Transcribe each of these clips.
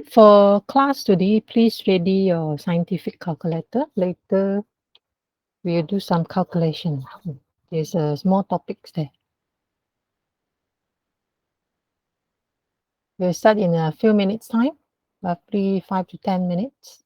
For class today, please ready your scientific calculator. Later, we'll do some calculation. There's small topics there. We'll start in a few minutes' time, roughly 5 to 10 minutes.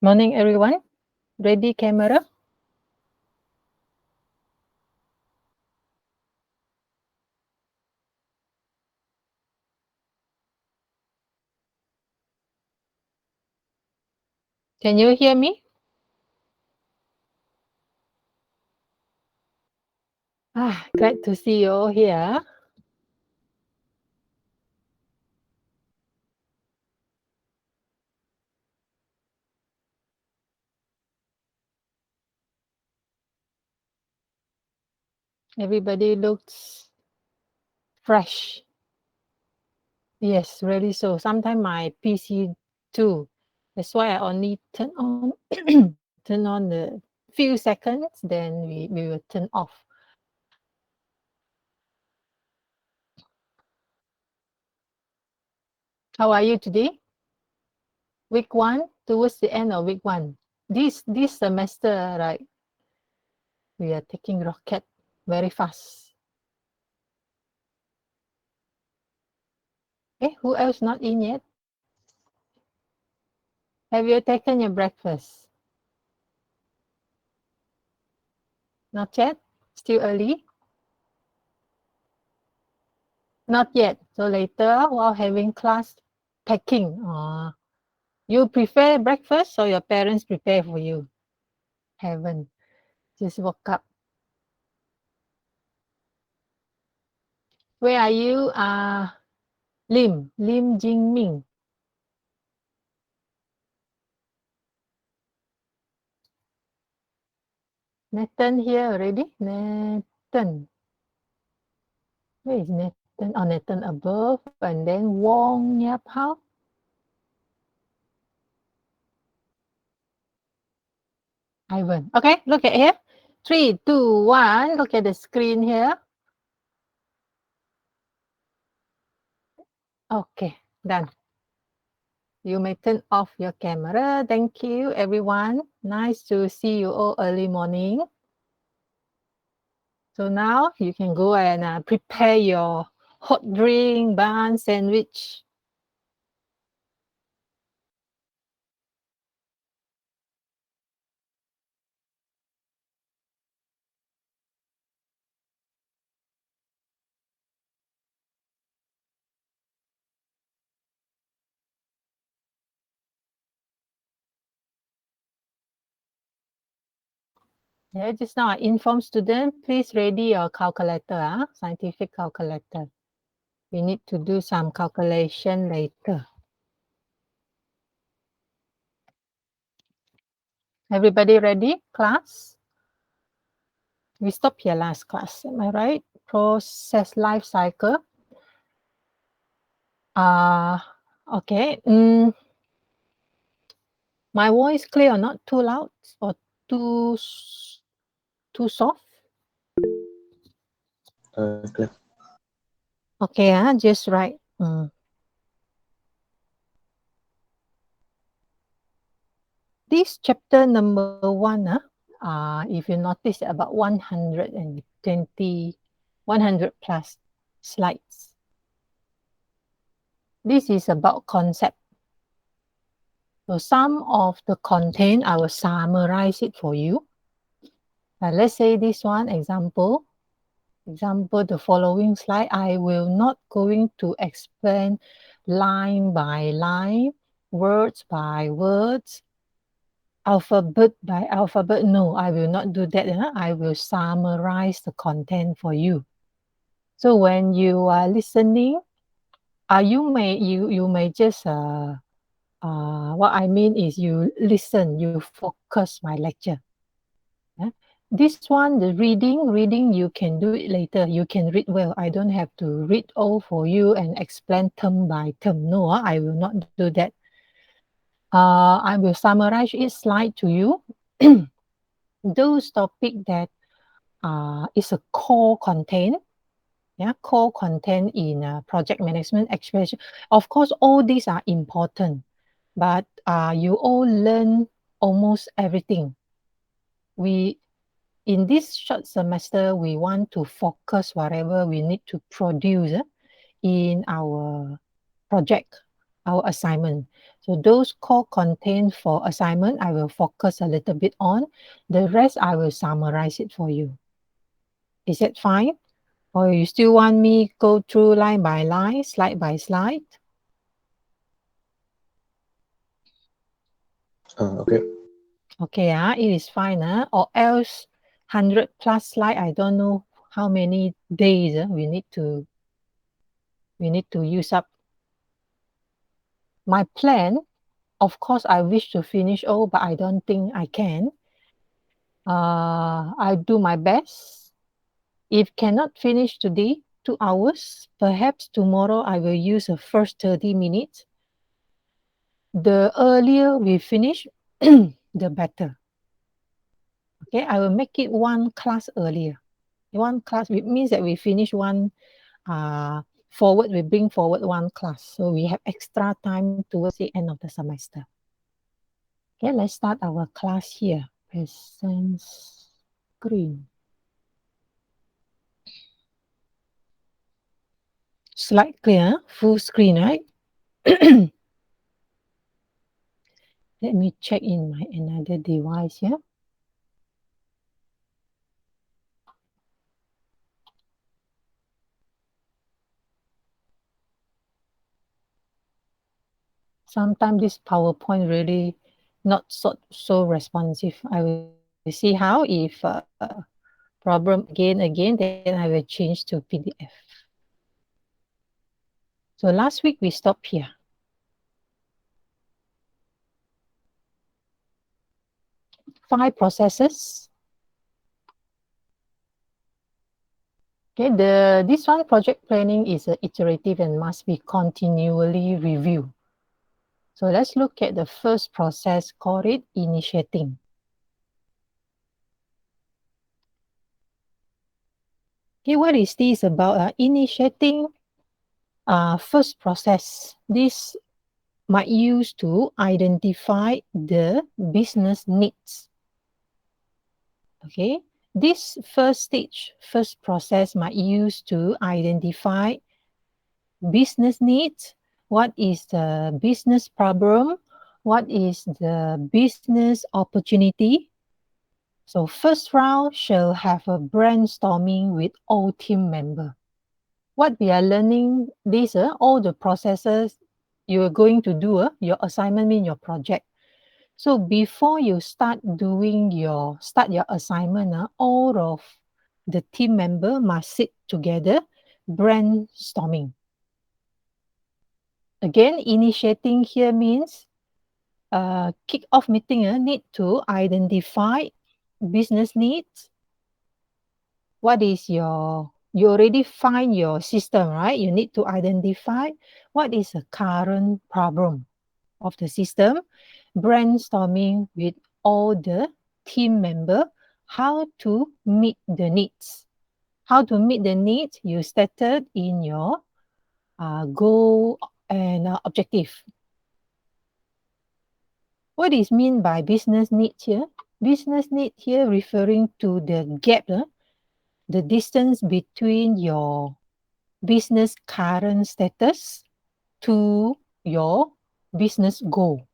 Morning, everyone. Ready, camera? Can you hear me? Glad to see you all here. Everybody looks fresh. Yes, really so. Sometimes my PC too. That's why I only turn on turn on the few seconds, then we will turn off. How are you today? Week one, towards the end of week one. This semester, right? We are taking rocket very fast. Who else not in yet? Have you taken your breakfast? Not yet? Still early? Not yet. So later, while having class, packing. You prefer breakfast or your parents prepare for you? Haven't. Just woke up. Where are you? Lim Jing Ming. Nathan here already? Nathan. Where is Nathan? Oh, Nathan above. And then Wong Yap Hao. Ivan. Okay, look at here. 3, 2, 1. Look at the screen here. Okay, done. You may turn off your camera. Thank you, everyone. Nice to see you all early morning. So now you can go and prepare your hot drink, bun, sandwich. Yeah, just now I informed student, please ready your calculator, scientific calculator. We need to do some calculation later. Everybody ready, class? We stopped here last class, am I right? Process life cycle. Okay. My voice clear or not? Too loud or too too soft? Clear. Okay, just right. This chapter number 1, if you notice about 100 plus slides. This is about concept. So some of the content, I will summarize it for you. Let's say this one, example, the following slide, I will not going to explain line by line, words by words, alphabet by alphabet. No, I will not do that. I will summarize the content for you. So when you are listening, you may just what I mean is you listen, you focus my lecture. This one, the reading, you can do it later. You can read well. I don't have to read all for you and explain term by term. No, I will not do that. I will summarize each slide to you. Those topic that is a core content. Core content in project management, especially. Of course, all these are important, but you all learn almost everything. In this short semester, we want to focus whatever we need to produce in our project, our assignment. So those core content for assignment, I will focus a little bit on. The rest, I will summarize it for you. Is that fine? Or you still want me go through line by line, slide by slide? Okay. Okay, it is fine. Or else 100 plus slide, I don't know how many days we need to use up. My plan, of course, I wish to finish all, but I don't think I can. I do my best. If cannot finish today, 2 hours, perhaps tomorrow I will use the first 30 minutes. The earlier we finish, the better. Okay, I will make it one class earlier. One class, it means that we finish one forward, we bring forward one class. So we have extra time towards the end of the semester. Okay, let's start our class here. Present screen. Slide clear, full screen, right? Let me check in my another device here. Sometimes this PowerPoint really not so responsive. I will see how if problem again, then I will change to PDF. So last week we stopped here. 5 processes. Okay, this one project planning is iterative and must be continually reviewed. So let's look at the first process, called it initiating. Okay, what is this about? Initiating first process. This might use to identify the business needs. Okay, this first stage, first process might use to identify business needs. What is the business problem? What is the business opportunity? So first round shall have a brainstorming with all team members. What we are learning this, all the processes you're going to do, your assignment mean your project. So before you start your assignment, all of the team member must sit together brainstorming. Again, initiating here means kick-off meeting need to identify business needs. What is you already find your system, right? You need to identify what is the current problem of the system, brainstorming with all the team member how to meet the needs. How to meet the needs, you stated in your goal and objective. What is mean by business need here? Business need here referring to the gap, the distance between your business current status to your business goal.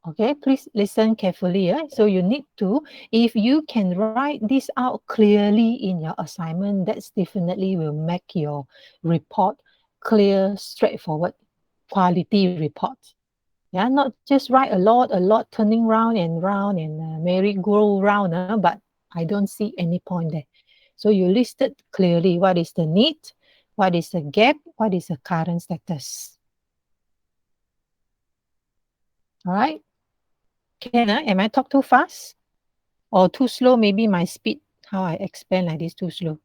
Okay, please listen carefully. So you need to, if you can write this out clearly in your assignment, that's definitely will make your report clear, straightforward, quality report. Yeah, not just write a lot, turning round and round and merry-go-round, but I don't see any point there. So you listed clearly what is the need, what is the gap, what is the current status. All right? Can am I talk too fast or too slow? Maybe my speed, how I explain like this, too slow.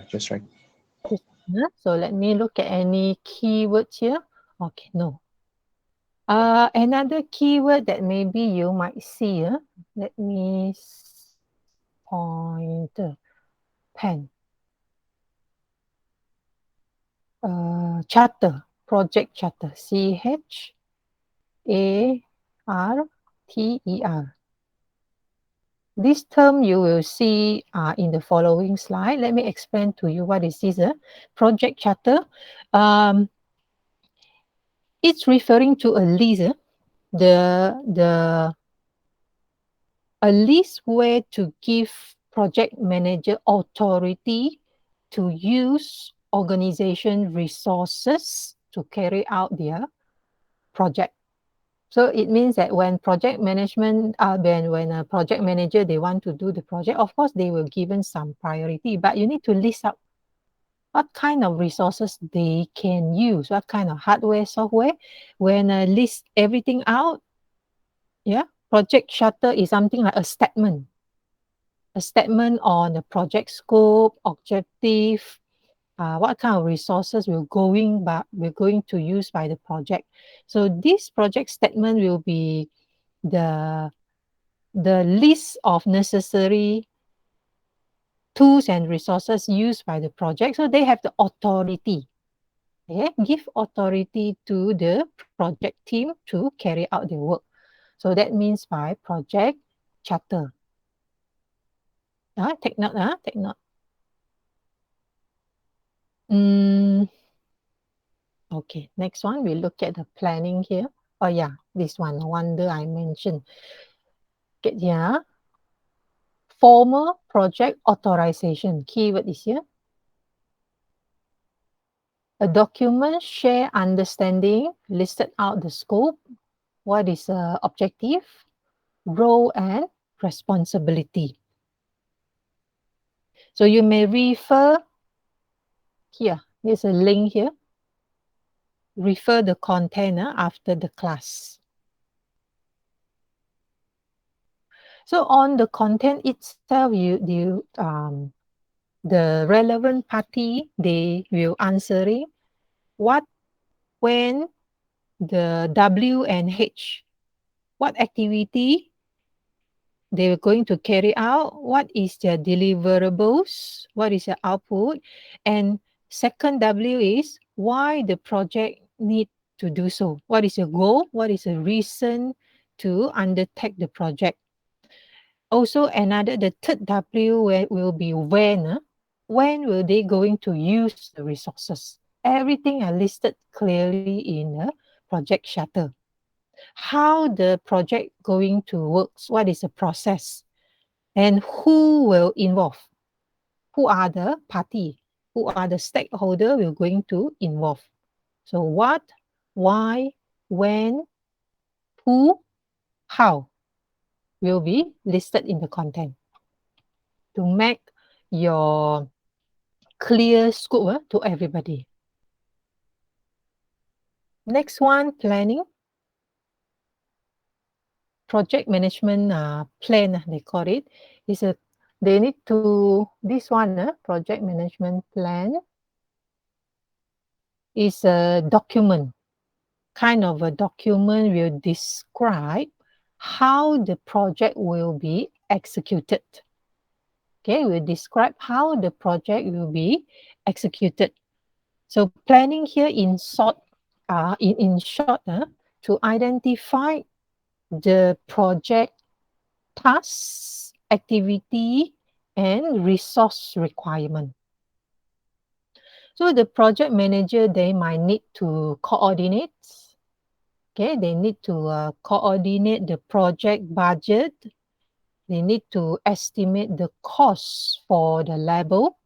Just right. So let me look at any keywords here. Okay, no. Another keyword that maybe you might see. Let me point pen. Charter, project charter. CHARTER. This term you will see in the following slide. Let me explain to you what is this project charter. It's referring to a list, the a list where to give project manager authority to use organization resources to carry out their project. So it means that when project management, when a project manager, they want to do the project, of course, they will given some priority, but you need to list out what kind of resources they can use, what kind of hardware, software. When I list everything out, yeah, project charter is something like a statement on the project scope, objective, what kind of resources we're going to use by the project. So this project statement will be the list of necessary tools and resources used by the project. So they have the authority. Okay? Give authority to the project team to carry out the work. So that means by project charter. Take note, take note. Okay, next one, we look at the planning here. Oh yeah, this one, no wonder I mentioned. Get here. Formal project authorization. Keyword is here. A document share understanding, listed out the scope, what is the objective, role, and responsibility. So you may refer here. There's a link here. Refer the content after the class. So on the content itself, the relevant party, they will answering what, when, the W and H, what activity they're going to carry out, what is their deliverables, what is the output, and second W is why the project need to do so. What is the goal? What is the reason to undertake the project? Also, the third W will be when. When will they going to use the resources? Everything are listed clearly in the project charter. How the project going to work? What is the process? And who will involve? Who are the party? Who are the stakeholder we're going to involve? So what, why, when, who, how will be listed in the content to make your clear scope to everybody. Next one, planning. Project management plan, they call it. They need to, this one, project management plan is a document, kind of a document will describe how the project will be executed. Okay, will describe how the project will be executed. So planning here in short, to identify the project tasks, activity, and resource requirement. So the project manager, they might need to coordinate. Okay, they need to coordinate the project budget. They need to estimate the cost for the label,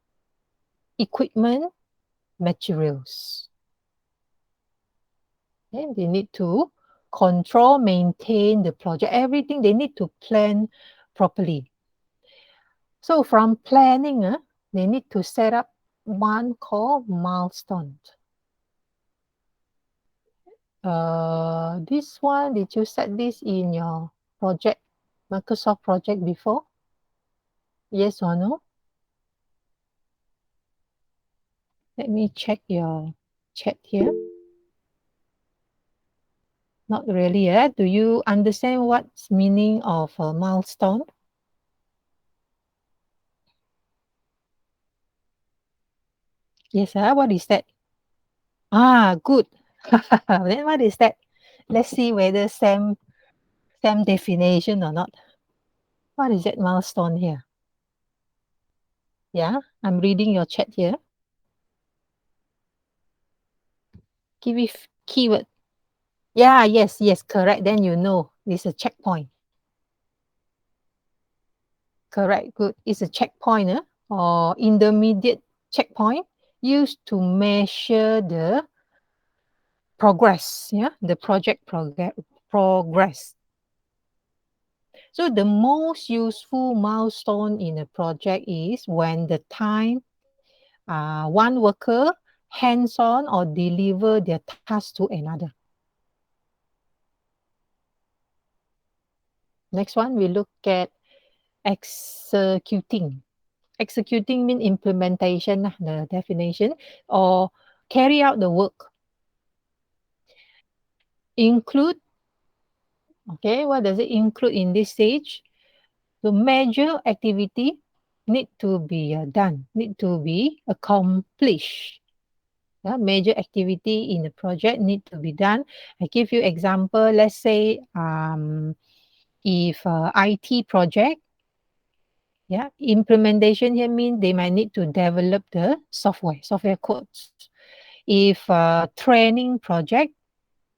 equipment, materials. Okay, they need to control, maintain the project, everything they need to plan properly. So from planning, they need to set up one called milestone. This one, did you set this in your project, Microsoft project before? Yes or no? Let me check your chat here. Not really, eh? Do you understand what's meaning of a milestone? Yes, what is that? Good. Then what is that? Let's see whether same definition or not. What is that milestone here? Yeah, I'm reading your chat here. Keyword. Yeah, yes, correct. Then you know it's a checkpoint. Correct, good. It's a checkpoint or intermediate checkpoint used to measure the progress, yeah, the project progress. So the most useful milestone in a project is when the time one worker hands-on or deliver their task to another. Next one, we look at executing. Executing means implementation, the definition, or carry out the work. Include, okay, what does it include in this stage? The major activity need to be done, need to be accomplished. Major activity in the project need to be done. I give you example. Let's say if IT project, yeah, implementation here means they might need to develop the software codes. If training project,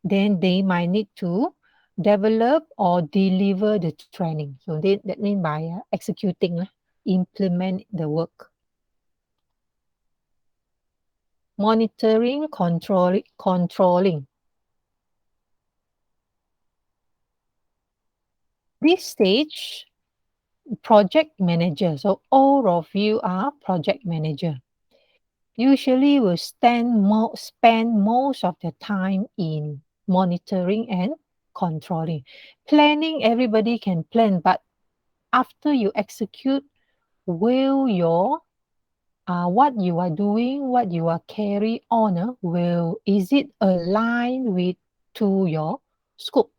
then they might need to develop or deliver the training. So that means by executing, implement the work. Monitoring, controlling. This stage, project manager. So all of you are project manager. Usually will spend most of the time in monitoring and controlling. Planning, everybody can plan, but after you execute, will your what you are doing, what you are carry on, is it aligned with to your scope?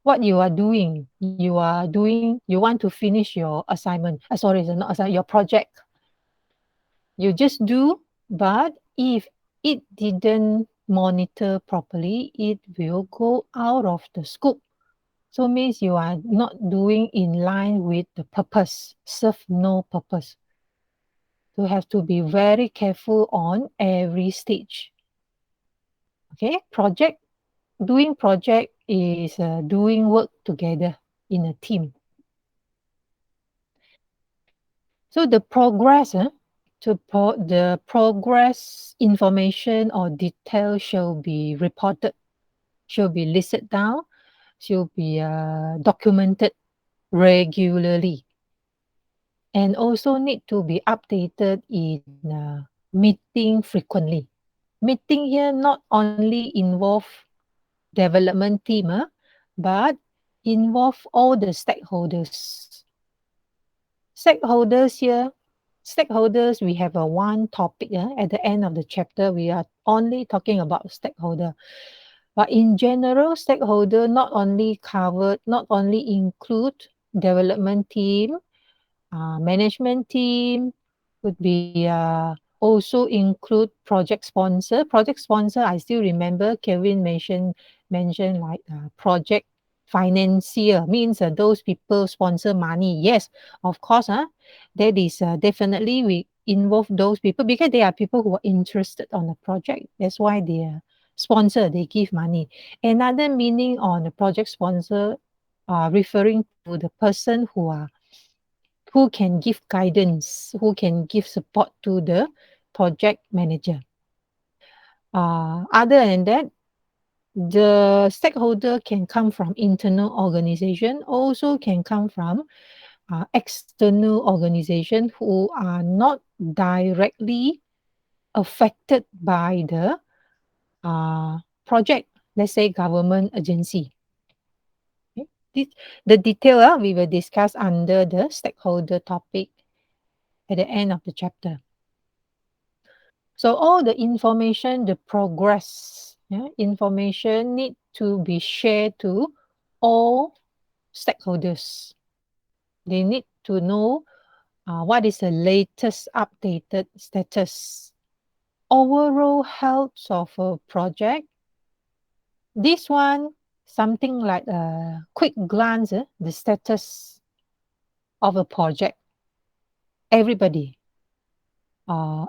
What you want to finish your assignment. Sorry, it's not assignment, your project. You just do, but if it didn't monitor properly, it will go out of the scope. So means you are not doing in line with the purpose, serve no purpose. You have to be very careful on every stage. Okay, doing project is doing work together in a team. So the progress, the progress information or detail shall be reported, shall be listed down, shall be documented regularly, and also need to be updated in meeting frequently. Meeting here not only involve development team, but involve all the stakeholders. Stakeholders, we have a one topic at the end of the chapter. We are only talking about stakeholder. But in general, stakeholder not only include development team, management team, would be also include project sponsor. Project sponsor, I still remember Kevin mentioned like project financier, means those people sponsor money. Yes, of course, that is definitely we involve those people because they are people who are interested on the project. That's why they are sponsor, they give money. Another meaning on the project sponsor referring to the person who can give guidance, who can give support to the project manager. Other than that, the stakeholder can come from internal organization, also can come from external organization who are not directly affected by the project, let's say government agency. Okay. The detail we will discuss under the stakeholder topic at the end of the chapter. So all the information, the progress, information need to be shared to all stakeholders. They need to know what is the latest updated status, overall health of a project. This one, something like a quick glance, the status of a project, everybody,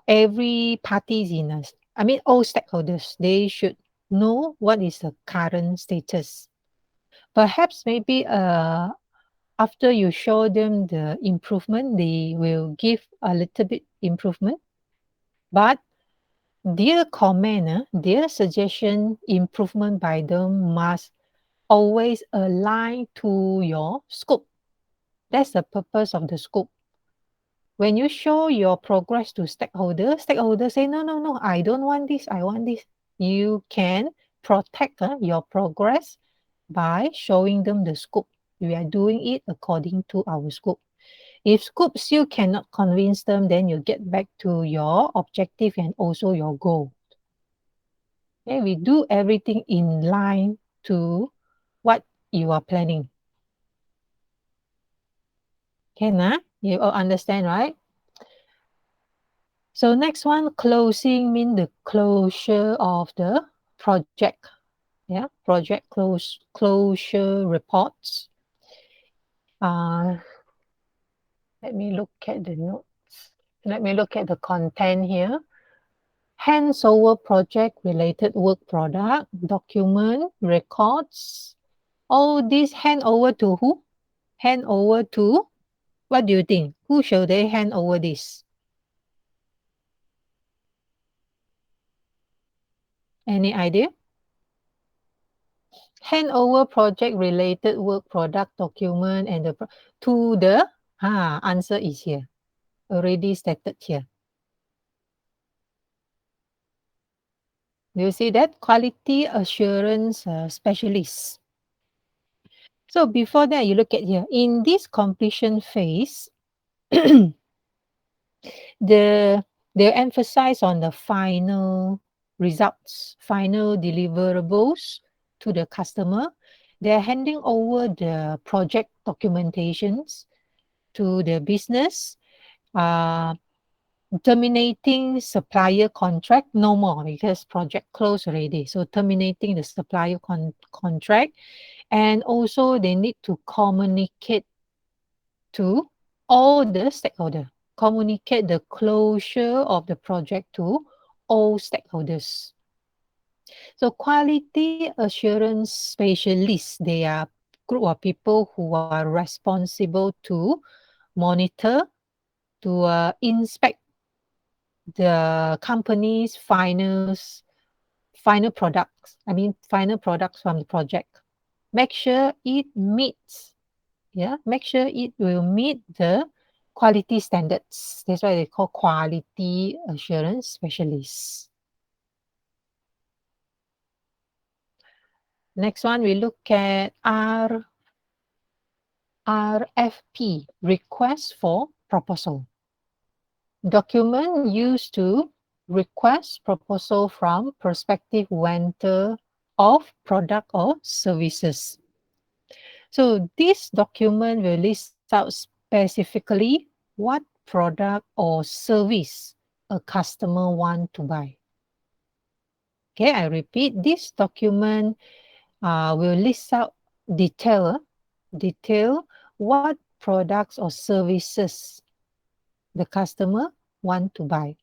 every parties in us, I mean, all stakeholders, they should know what is the current status. Perhaps maybe after you show them the improvement, they will give a little bit improvement. But their comment, their suggestion, improvement by them must always align to your scope. That's the purpose of the scope. When you show your progress to stakeholders say, no, no, no, I don't want this, I want this. You can protect your progress by showing them the scope. We are doing it according to our scope. If scope still cannot convince them, then you get back to your objective and also your goal. Okay, we do everything in line to what you are planning. Can you all understand, right? So next one, closing mean the closure of the project. Yeah, project closure reports. Let me look at the notes. Let me look at the content here. Hands over project related work product, document, records. All this hand over to who? Hand over to, what do you think? Who shall they hand over this? Any idea? Hand over project related work product document and to the answer is here. Already stated here. Do you see that? Quality assurance specialist. So before that, you look at here. In this completion phase, they emphasize on the final results, final deliverables to the customer. They're handing over the project documentations to the business, terminating supplier contract, no more because project closed already. So terminating the supplier contract, and also they need to communicate to all the stakeholders, communicate the closure of the project to all stakeholders. So quality assurance specialists, they are group of people who are responsible to monitor, to inspect the company's final products. I mean, final products from the project. Make sure it meets, make sure it will meet the quality standards. That's why they call quality assurance specialists. Next one, we look at RFP, request for proposal. Document used to request proposal from prospective vendor of product or services. So this document will list out specifically what product or service a customer want to buy. Okay, I repeat, this document will list out detail what products or services the customer want to buy.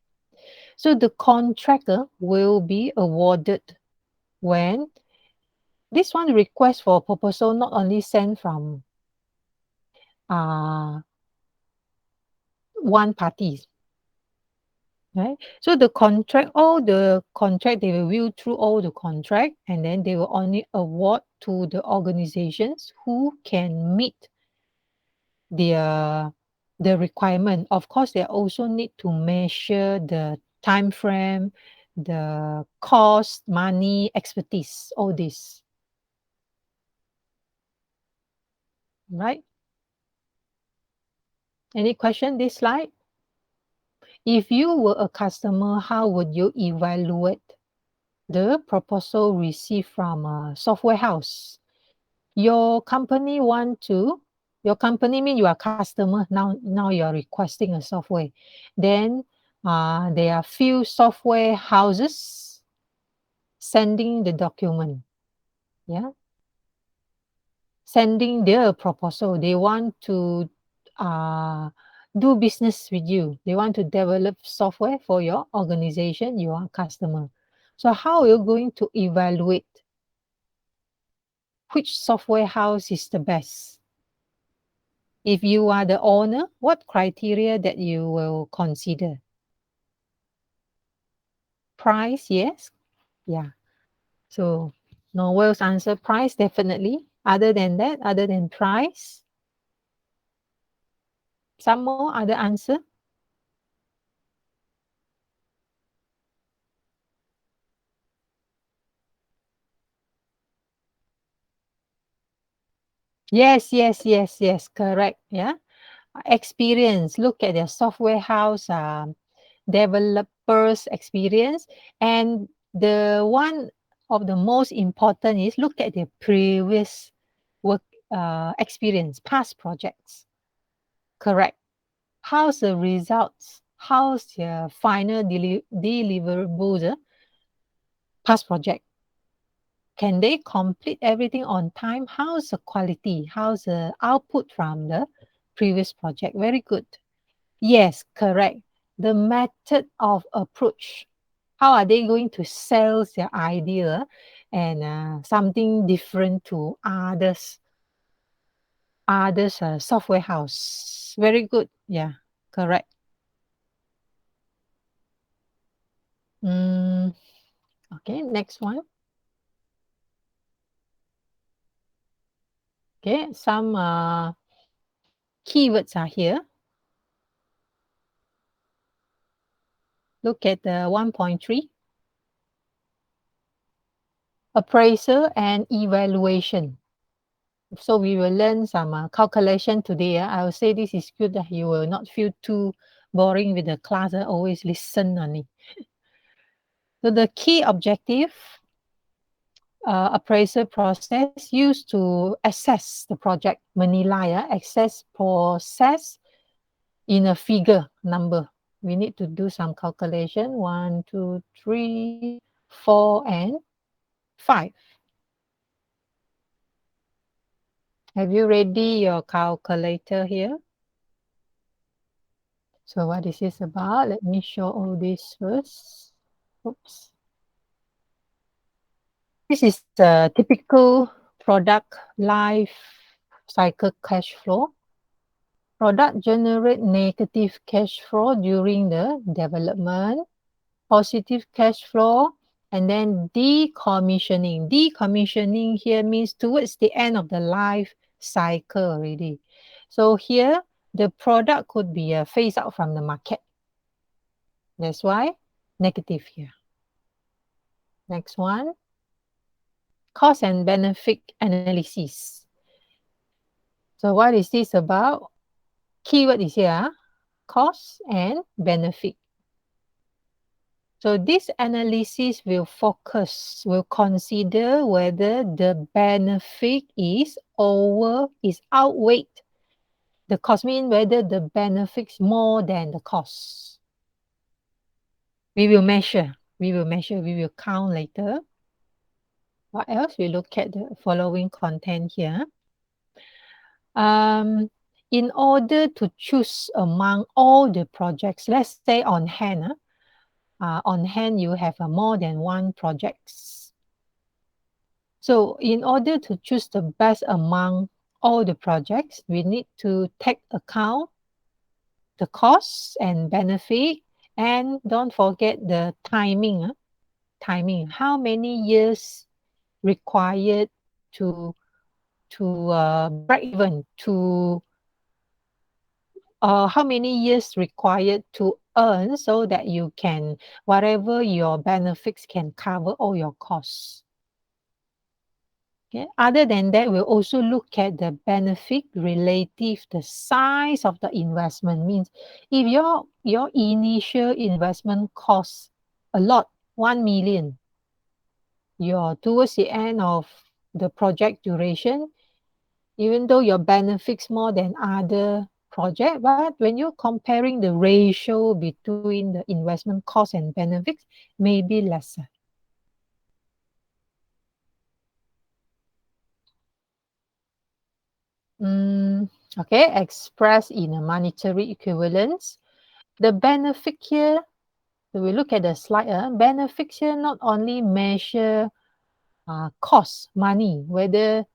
So the contractor will be awarded when this one request for proposal not only sent from one party, right? So the contract, they will view through all the contract, and then they will only award to the organizations who can meet the requirement. Of course, they also need to measure the time frame, the cost, money, expertise, all this. Right? Any question this slide? If you were a customer, how would you evaluate the proposal received from a software house? Your company mean you are customer, now you are requesting a software. Then there are few software houses sending the document, sending their proposal. They want to do business with you. They want to develop software for your organization, your customer. So how are you going to evaluate which software house is the best? If you are the owner, what criteria that you will consider? Price, yes. Yeah. So Noel's answer, price, definitely. Other than that, other than price, some more other answer? Yes, yes, yes, yes, correct. Yeah. Experience, look at their software house developers experience. And the one of the most important is look at their previous work experience, past projects. Correct. How's the results? How's the final deliverables? Past project. Can they complete everything on time? How's the quality? How's the output from the previous project? Very good. Yes, correct. The method of approach. How are they going to sell their idea and something different to others software house? Very good. Yeah, correct. Mm, okay, next one. Okay, some keywords are here. Look at the 1.3. Appraisal and evaluation. So we will learn some calculation today. I will say this is good that you will not feel too boring with the class. Always listen only. So the key objective appraisal process used to assess the project menilai, access process in a figure number. We need to do some calculation. 1, 2, 3, 4, and 5. Have you ready your calculator here? So what is this about? Let me show all this first. Oops. This is a typical product life cycle cash flow. Product generate negative cash flow during the development, positive cash flow, and then decommissioning. Decommissioning here means towards the end of the life cycle already. So here, the product could be phased out from the market. That's why negative here. Next one, cost and benefit analysis. So what is this about? Keyword is here, cost and benefit. So this analysis will consider whether the benefit is outweighed. The cost means whether the benefits more than the cost. We will measure, we will count later. What else? We look at the following content here. In order to choose among all the projects, let's say on hand, you have more than one projects. So in order to choose the best among all the projects, we need to take account the costs and benefit, and don't forget the timing. Timing, how many years required to break even, to how many years required to earn so that you can, whatever your benefits can cover all your costs. Okay. Other than that, we'll also look at the benefit relative, the size of the investment. Means if your initial investment costs a lot, 1 million, you're towards the end of the project duration, even though your benefits more than other project, but when you're comparing the ratio between the investment cost and benefits, maybe lesser. Okay, expressed in a monetary equivalence. The benefit here, so we look at the slide, benefits here not only measure cost, money, whether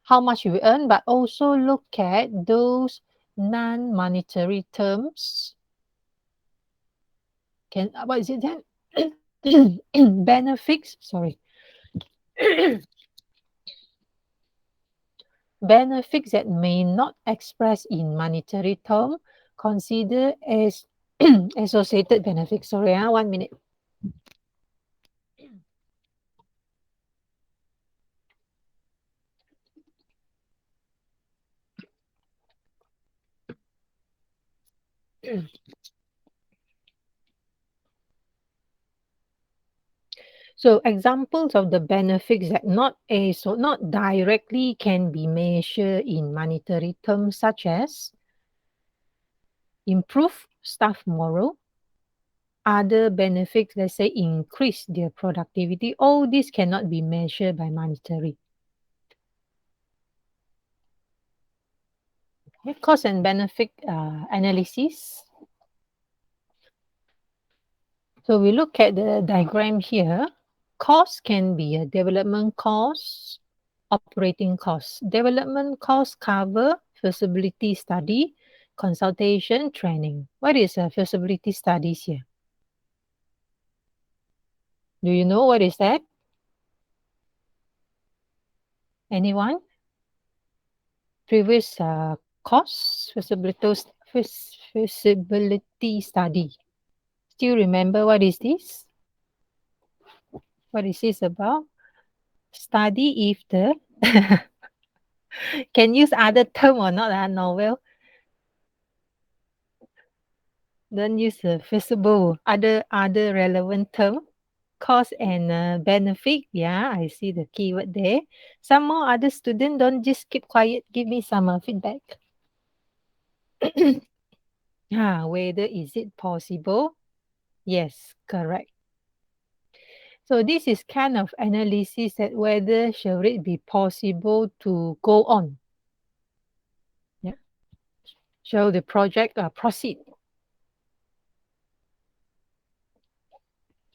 how much you earn, but also look at those non-monetary terms. What is it then? Benefits, sorry. Benefits that may not express in monetary term, consider as associated benefits. Sorry, 1 minute. So examples of the benefits that not directly can be measured in monetary terms, such as improve staff morale, other benefits, let's say increase their productivity. All this cannot be measured by monetary. Okay, cost and benefit analysis. So we look at the diagram here. Cost can be a development cost, operating costs. Development costs cover feasibility study, consultation, training. What is a feasibility studies here? Do you know what is that? Anyone? Previous costs, feasibility study. Still remember what is this? What is this about? Study if the can use other term or not, Novel? Don't use the feasible. Other relevant term. Cost and benefit. Yeah, I see the keyword there. Some more other student, don't just keep quiet. Give me some feedback. Whether is it possible? Yes, correct. So this is kind of analysis that whether shall it be possible to go on. Yeah. Shall the project proceed?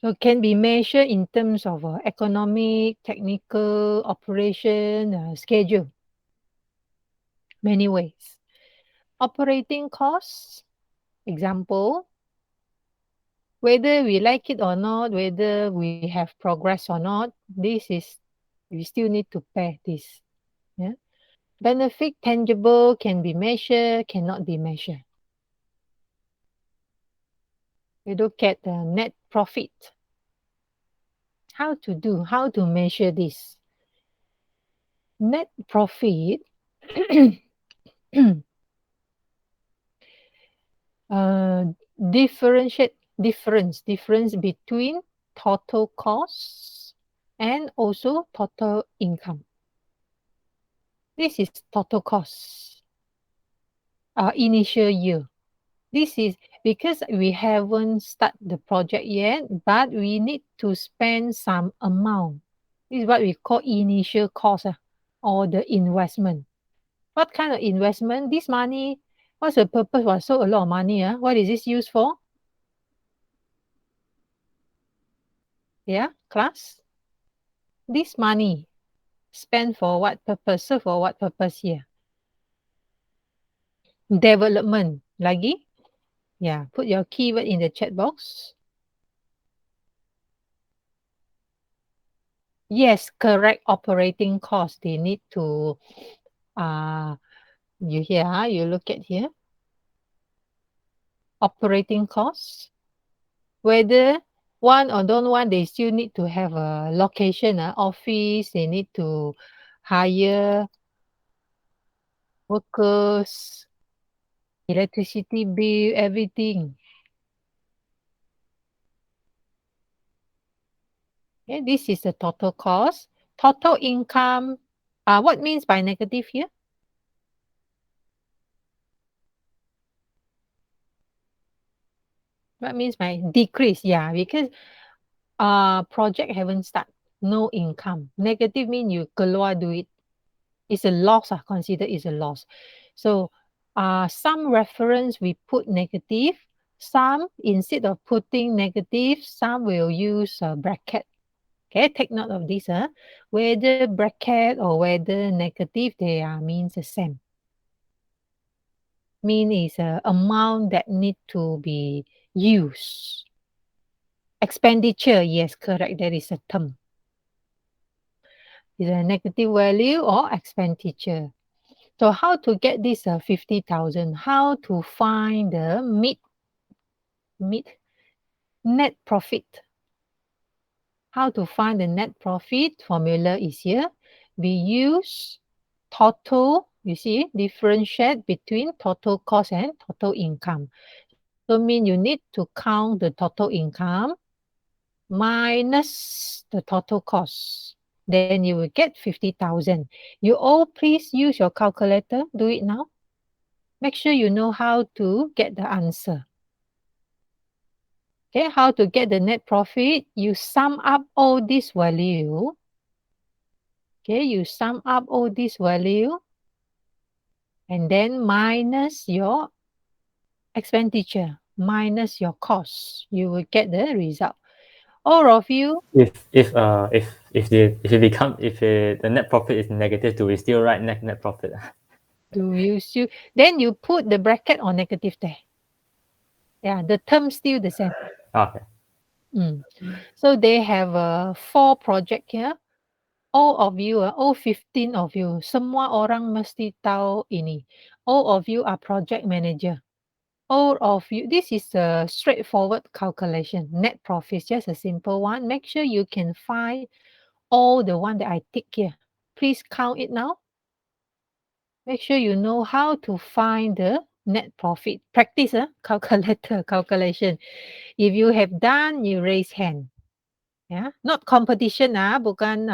So can be measured in terms of economic, technical, operation, schedule. Many ways. Operating costs, example, whether we like it or not, whether we have progress or not, we still need to pay this. Yeah. Benefit tangible can be measured, cannot be measured. We look at the net profit. How to measure this? Net profit difference between total costs and also total income. This is total costs, initial year. This is because we haven't started the project yet, but we need to spend some amount. This is what we call initial cost or the investment. What kind of investment? This money, what's the purpose? Was so a lot of money. What is this used for? Yeah, class? This money spent for what purpose? So for what purpose here? Development. Lagi? Yeah, put your keyword in the chat box. Yes, correct. Operating cost. They need to, you look at here. Operating costs. Whether one or don't want, they still need to have a location, office. They need to hire workers, electricity bill, everything. Okay, this is the total cost. Total income, what means by negative here? What means by decrease? Yeah, because project haven't started, no income. Negative mean you keluar duit. It's a loss, considered is a loss. So Some reference we put negative. Some, instead of putting negative, some will use a bracket. Okay, take note of this. Whether bracket or whether negative, they are means the same. Mean is amount that need to be used. Expenditure, yes, correct. That is a term. Is a negative value or expenditure. So how to get this 50,000? How to find the net profit? How to find the net profit? Formula is here. We use total, you see, differentiate between total cost and total income. So mean you need to count the total income minus the total cost. Then you will get 50,000. You all please use your calculator. Do it now. Make sure you know how to get the answer. Okay, how to get the net profit? You sum up all this value. Okay, you sum up all this value and then minus your expenditure, minus your cost. You will get the result. All of you. If the net profit is negative, do we still write net profit? Then you put the bracket or negative there. Yeah, the term still the same. Okay. So they have 4 project here. All of you, all 15 of you, semua orang mesti tahu ini. All of you are project manager. All of you, this is a straightforward calculation. Net profit, just a simple one. Make sure you can find all the one that I tick here. Please count it now. Make sure you know how to find the net profit. Practice calculation. If you have done, you raise hand. Yeah, not competition, bukan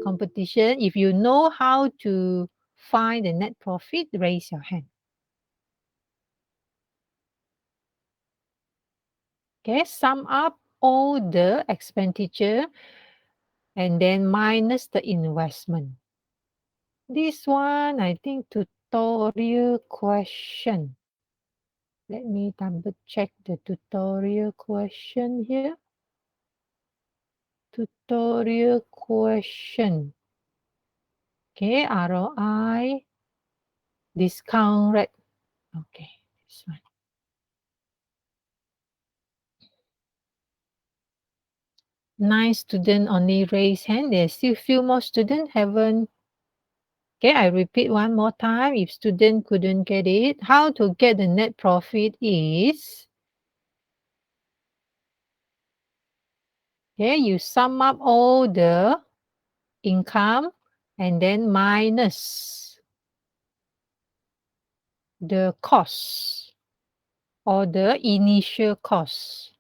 competition. If you know how to find the net profit, raise your hand. Okay, sum up all the expenditure and then minus the investment. This one, I think tutorial question. Let me double check the tutorial question here. Tutorial question. Okay, ROI, discount rate. Okay, this one. 9 students only raise hand. There's still few more students haven't. Okay, I repeat one more time. If student couldn't get it, how to get the net profit is, okay, you sum up all the income and then minus the cost or the initial cost.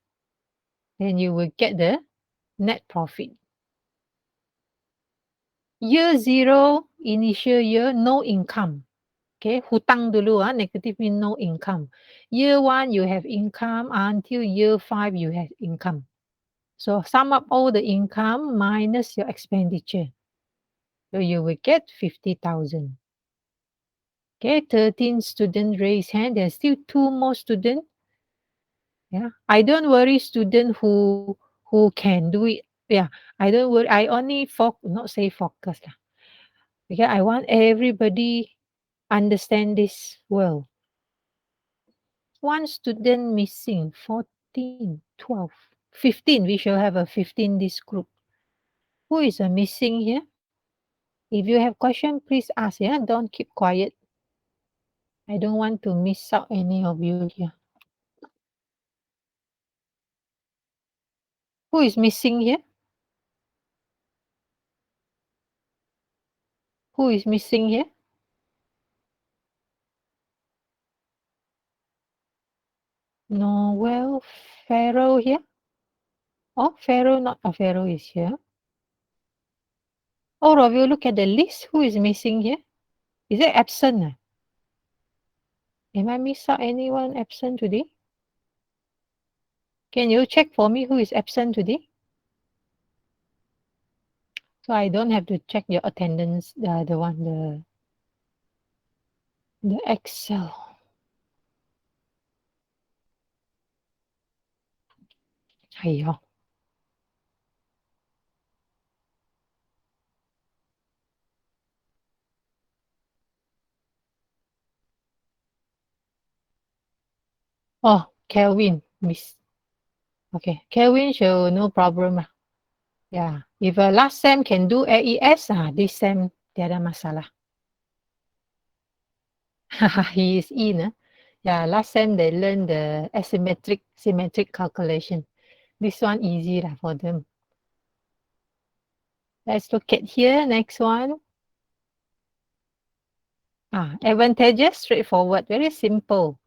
Then you will get the net profit. Year 0, initial year, no income. Okay, hutang dulu, negative mean no income. Year 1, you have income. Until year 5, you have income. So sum up all the income minus your expenditure. So you will get 50,000. Okay, 13 students raise hand. There's still 2 more students. Yeah, I don't worry student who can do it. Yeah, I don't worry. I only not say focus lah. Okay, I want everybody understand this well. One student missing, 14, 12, 15. We shall have a 15 this group. Who is missing here? If you have question, please ask. Yeah, don't keep quiet. I don't want to miss out any of you here. Who is missing here? Who is missing here? Noel, Pharaoh here. Oh, Pharaoh, not a Pharaoh is here. All of you look at the list. Who is missing here? Is it absent? Am I miss out anyone absent today? Can you check for me who is absent today? So I don't have to check your attendance, the The Excel. Aiyo. Oh, Kelvin, miss. Okay, Kelvin show no problem lah. Yeah, if last sem can do AES, this sem tiada masalah. He is in. Yeah, last sem they learn the symmetric calculation. This one easy lah for them. Let's look at here. Next one. Advantages, straightforward, very simple.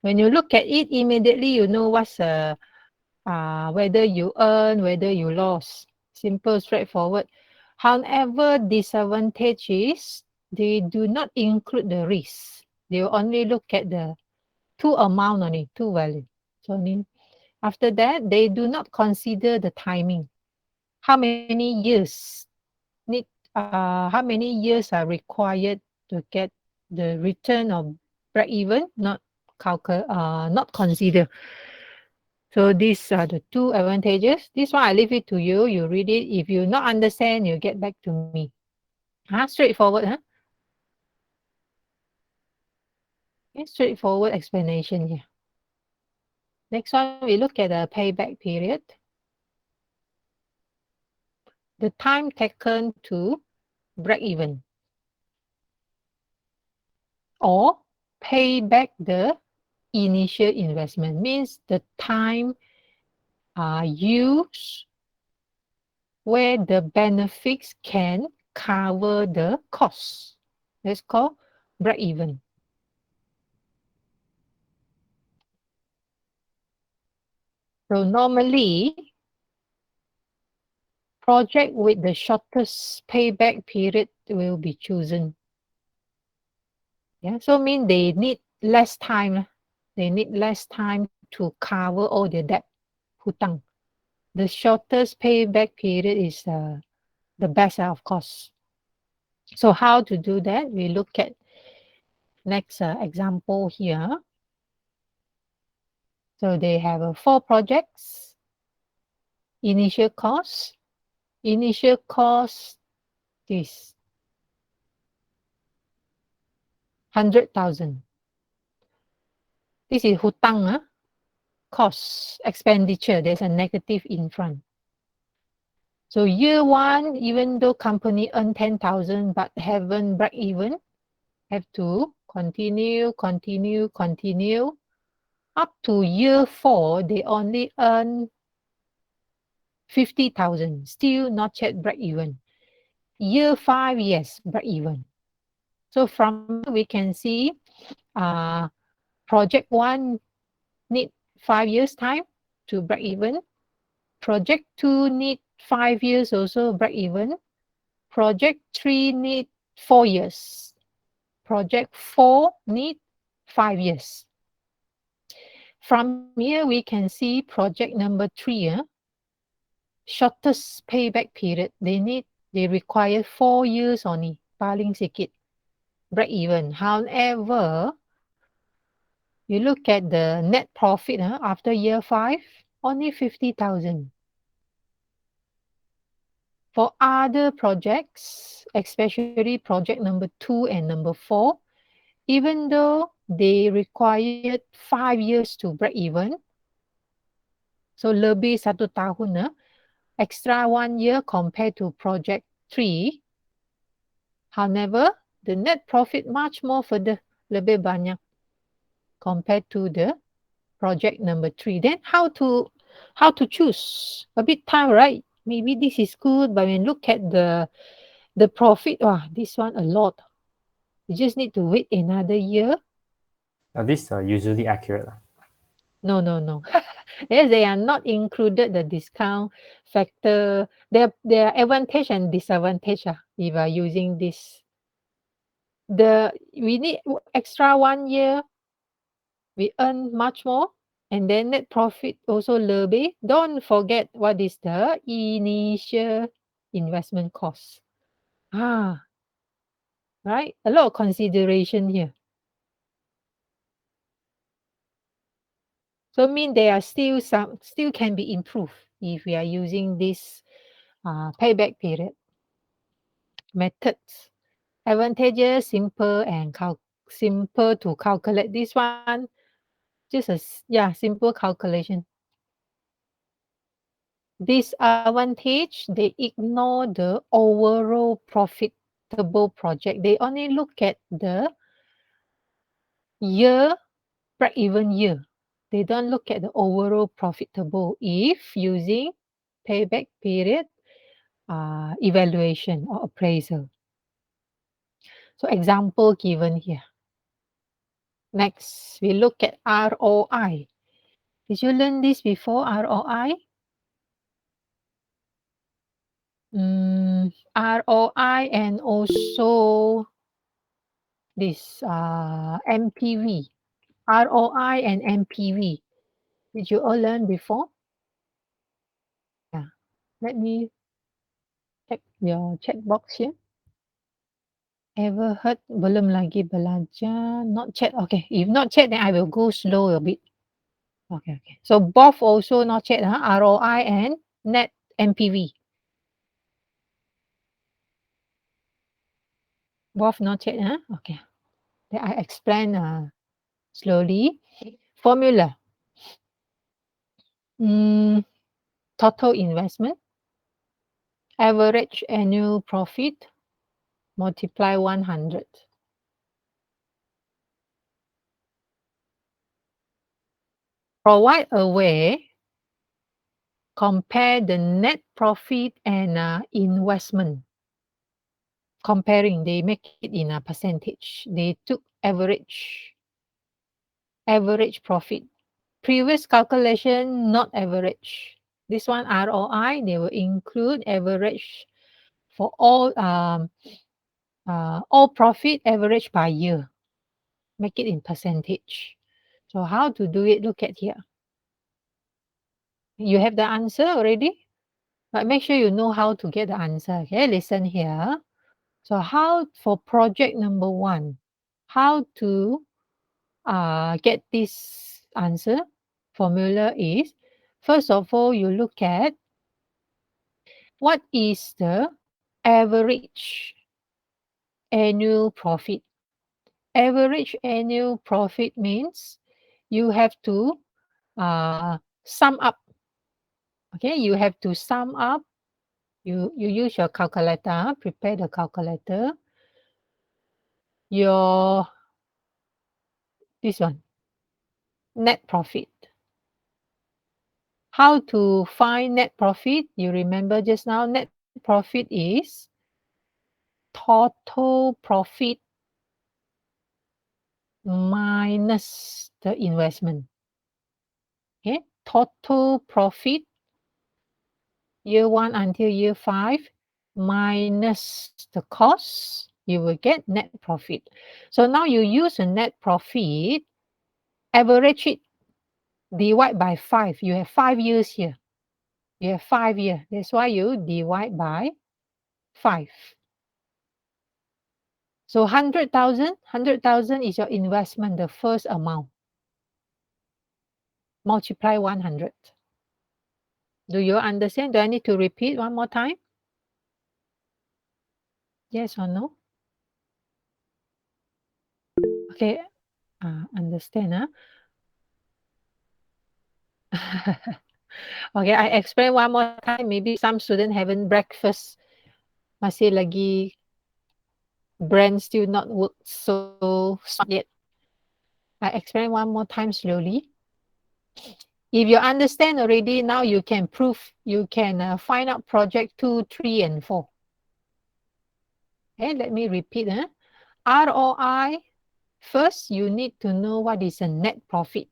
When you look at it, immediately you know what's whether you earn, whether you lost. Simple, straightforward. However, disadvantage is they do not include the risk. They only look at the two amount only, two value. So after that, they do not consider the timing. How many years how many years are required to get the return of break even? Not consider. So these are the two advantages. This one I leave it to you. You read it. If you not understand, you get back to me. Straightforward, straightforward explanation here. Next one, we look at the payback period. The time taken to break even. Or pay back the initial investment. Means the time used where the benefits can cover the costs. That's called break even. So normally, project with the shortest payback period will be chosen. Yeah, so mean they need less time. They need less time to cover all their debt, hutang. The shortest payback period is the best, of course. So how to do that? We look at next example here. So they have 4 projects. Initial cost. Initial cost is 100,000. This is hutang, cost, expenditure. There's a negative in front. So year 1, even though company earn 10,000 but haven't break even, have to continue. Up to year 4, they only earn 50,000, still not yet break even. Year 5, yes, break even. So from here we can see project 1 need 5 years time to break even. Project 2 need 5 years also break even. Project 3 need 4 years. Project 4 need 5 years. From here we can see project number 3, shortest payback period. They require 4 years only, paling sikit, break even. However, you look at the net profit after year 5, only 50,000. For other projects, especially project number 2 and number 4, even though they required 5 years to break even, so lebih 1 tahun, extra 1 year compared to project 3. However, the net profit much more further, lebih banyak compared to the project number 3. Then how to choose? A bit time, right? Maybe this is good, but when look at the profit, this one a lot. You just need to wait another year. This are usually accurate. No. Yes, they are not included the discount factor. There are advantage and disadvantage if you are using this. We need extra 1 year. We earn much more, and then net profit also lebih. Don't forget what is the initial investment cost. Right? A lot of consideration here. So mean there are still can be improved if we are using this payback period methods. Advantages simple to calculate. This one just simple calculation. Disadvantage, they ignore the overall profitable project. They only look at the year, break-even year. They don't look at the overall profitable if using payback period evaluation or appraisal. So example given here. Next, we look at ROI. Did you learn this before, ROI? ROI and also this MPV. ROI and MPV. Did you all learn before? Yeah. Let me check your chat box here. Ever heard? Belum lagi belajar. Not chat. Okay. If not chat, then I will go slow a bit. Okay. So both also not chat, ROI and net MPV. Both not chat, Okay. Then I explain slowly. Formula. Total investment. Average annual profit multiply 100. Provide a way compare the net profit and investment. Comparing, they make it in a percentage. They took average profit. Previous calculation, not average. This one ROI, they will include average for all profit average by year. Make it in percentage. So how to do it? Look at here. You have the answer already? But make sure you know how to get the answer. Okay, listen here. So how for project number 1, how to get this answer? Formula is, first of all, you look at what is the average annual profit. Average annual profit means you have to sum up. Okay, you have to sum up. You use your calculator, prepare the calculator. This one, net profit. How to find net profit? You remember just now, net profit is total profit minus the investment. Okay, total profit year 1 until year 5 minus the cost, you will get net profit. So now you use a net profit, average it, divide by 5. You have 5 years here. You have 5 years. That's why you divide by 5. So 100,000 is your investment, the first amount. Multiply 100. Do you understand? Do I need to repeat one more time? Yes or no? Okay, understand, Okay, I explain one more time. Maybe some student haven't breakfast. Masih lagi brain still not work so smart yet. I explain one more time slowly. If you understand already, now you can find out project 2, 3, and 4. Okay, let me repeat. ROI, first you need to know what is a net profit.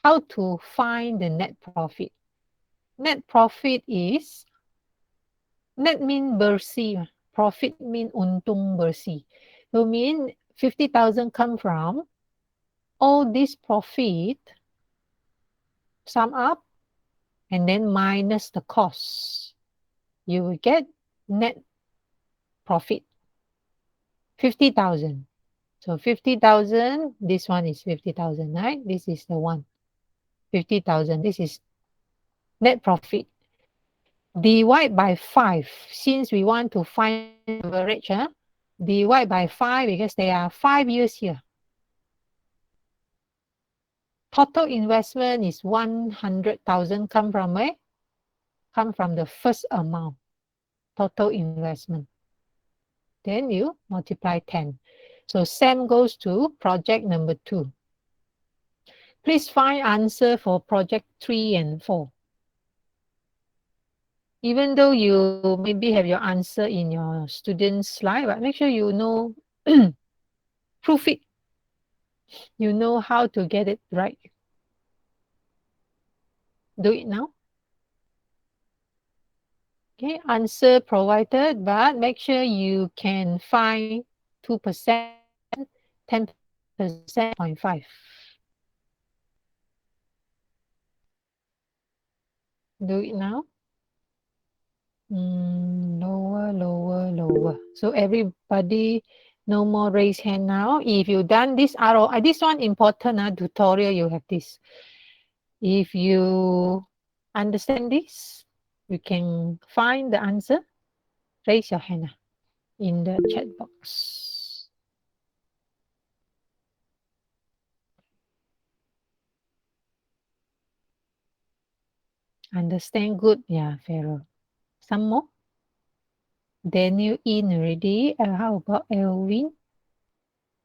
How to find the net profit? Net profit is, net mean bersih, profit mean untung bersih. So mean 50,000 come from all this profit, sum up, and then minus the cost. You will get net profit, 50,000. So 50,000, this one is 50,000, right? This is the one. 50,000. This is net profit. Divide by 5. Since we want to find average, divide by 5 because there are 5 years here. Total investment is 100,000. Come from where? Come from the first amount. Total investment. Then you multiply 10. So same goes to project number 2. Please find answer for project 3 and 4. Even though you maybe have your answer in your student's slide, but make sure you know, proof it. You know how to get it right. Do it now. Okay, answer provided, but make sure you can find 2%, 10%, 0.5. Do it now. Lower. So everybody, no more raise hand now. If you done this ROI, this one important tutorial, you have this. If you understand this, you can find the answer. Raise your hand in the chat box. Understand good? Yeah, Pharaoh. Some more? Daniel in already. How about Elvin?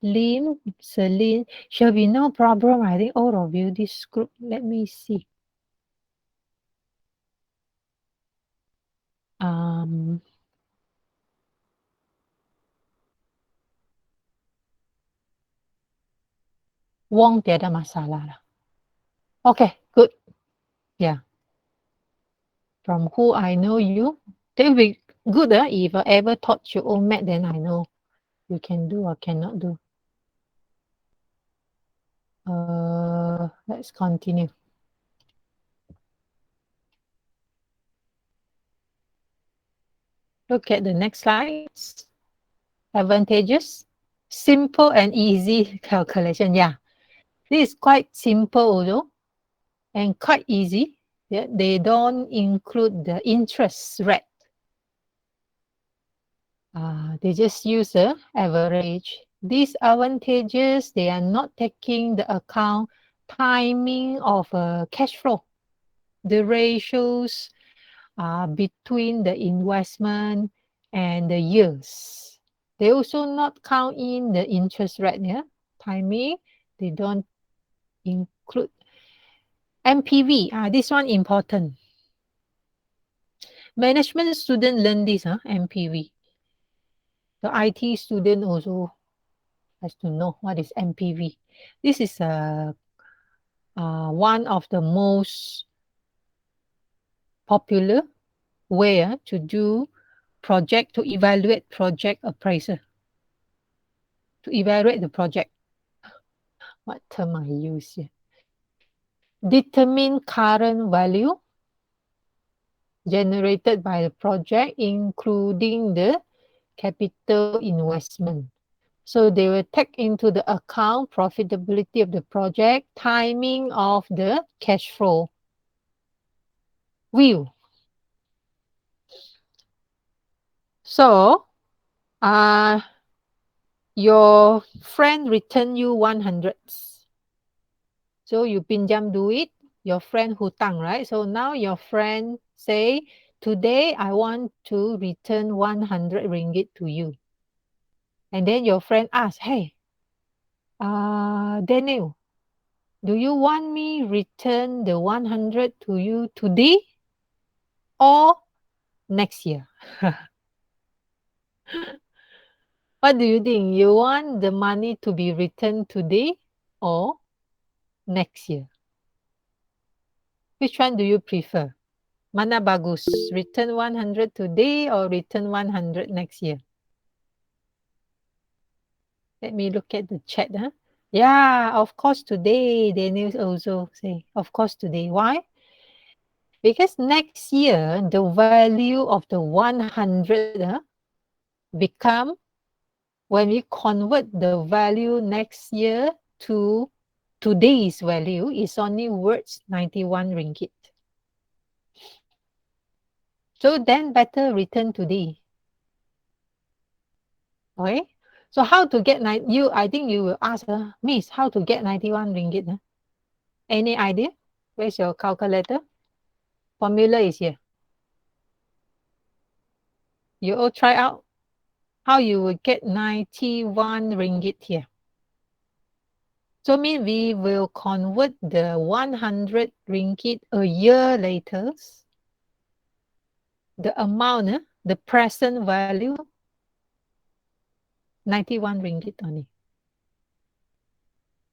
Lim, Celine. Shall be no problem. I think all of you, this group. Let me see. Wong tiada masalah lah. Okay, good. Yeah. From who I know you, that will be good. If I ever taught you own math, then I know you can do or cannot do. Let's continue. Look at the next slides. Advantages. Simple and easy calculation. Yeah. This is quite simple although, and quite easy. Yeah, they don't include the interest rate. They just use the average. These advantages, they are not taking the account timing of cash flow, the ratios between the investment and the years. They also not count in the interest rate, yeah? Timing, they don't include. MPV, this one important. Management student learn this, MPV. The IT student also has to know what is MPV. This is one of the most popular way to do project, to evaluate project appraiser. To evaluate the project. What term I use here? Determine current value generated by the project, including the capital investment. So they will take into the account profitability of the project, timing of the cash flow view. So, your friend return you 100. So you pinjam duit, your friend hutang, right? So now your friend say, today I want to return 100 ringgit to you. And then your friend asks, hey, Daniel, do you want me return the 100 to you today or next year? What do you think? You want the money to be returned today or next year? Which one do you prefer? Mana bagus? Return 100 today or return 100 next year? Let me look at the chat. Yeah, of course today. Daniel also say, of course today. Why? Because next year, the value of the 100 become, when we convert the value next year to today's value is only worth 91 ringgit. So then better return today. Okay? So how to get I think you will ask, Miss, how to get 91 ringgit? Any idea? Where's your calculator? Formula is here. You all try out how you will get 91 ringgit here. So mean we will convert the 100 ringgit a year later. The amount, the present value, 91 ringgit only.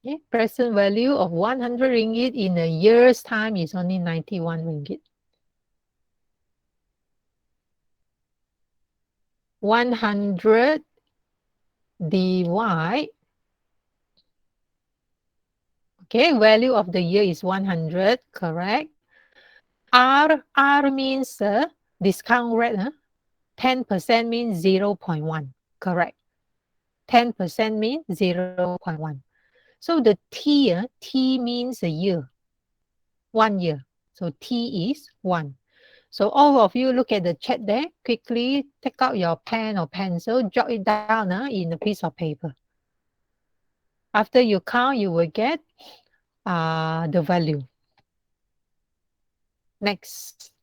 Okay? Present value of 100 ringgit in a year's time is only 91 ringgit. 100 divide, okay, value of the year is 100, correct? R means discount rate, 10% means 0.1, correct? 10% means 0.1. So the T means a year, 1 year. So T is 1. So all of you look at the chat there, quickly take out your pen or pencil, jot it down in a piece of paper. After you count, you will get the value. Next.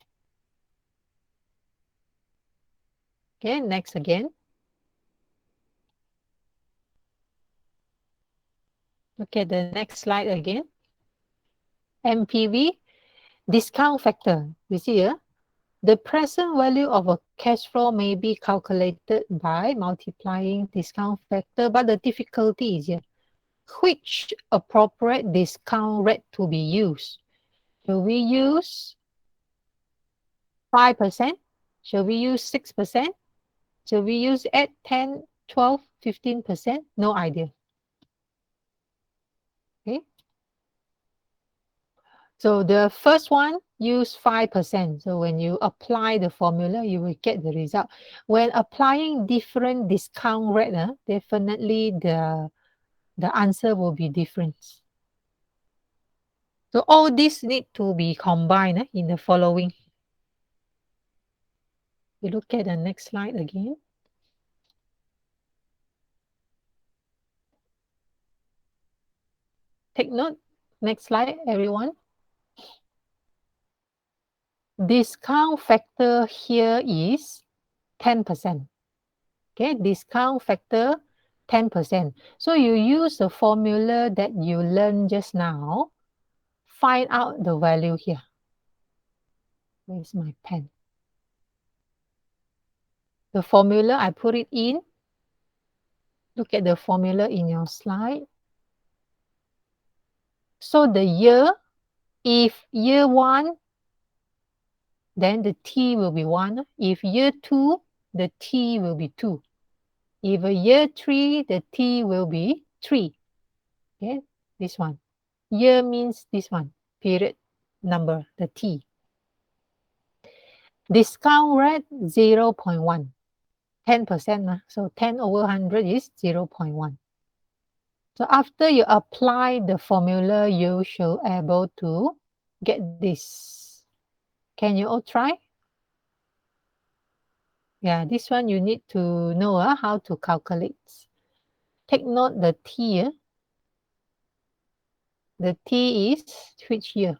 Okay, next again. Look at the next slide again. MPV, discount factor. You see here, the present value of a cash flow may be calculated by multiplying discount factor, but the difficulty is here. Which appropriate discount rate to be used? Should we use 5%? Should we use 6%? Should we use 8, 10, 12, 15%? No idea. Okay. So the first one, use 5%. So when you apply the formula, you will get the result. When applying different discount rate, definitely the answer will be different. So all this need to be combined in the following. We look at the next slide again. Take note. Next slide, everyone. Discount factor here is 10%. Okay, discount factor 10%. So you use the formula that you learned just now. Find out the value here. Where's my pen? The formula, I put it in. Look at the formula in your slide. So the year, if year 1, then the T will be 1. If year 2, the T will be 2. If a year 3, the T will be 3. Okay, this one. Year means this one, period number, the T. Discount rate 0.1, 10%. So 10 over 100 is 0.1. So after you apply the formula, you should be able to get this. Can you all try? Yeah, this one you need to know how to calculate. Take note the T. The T is which year?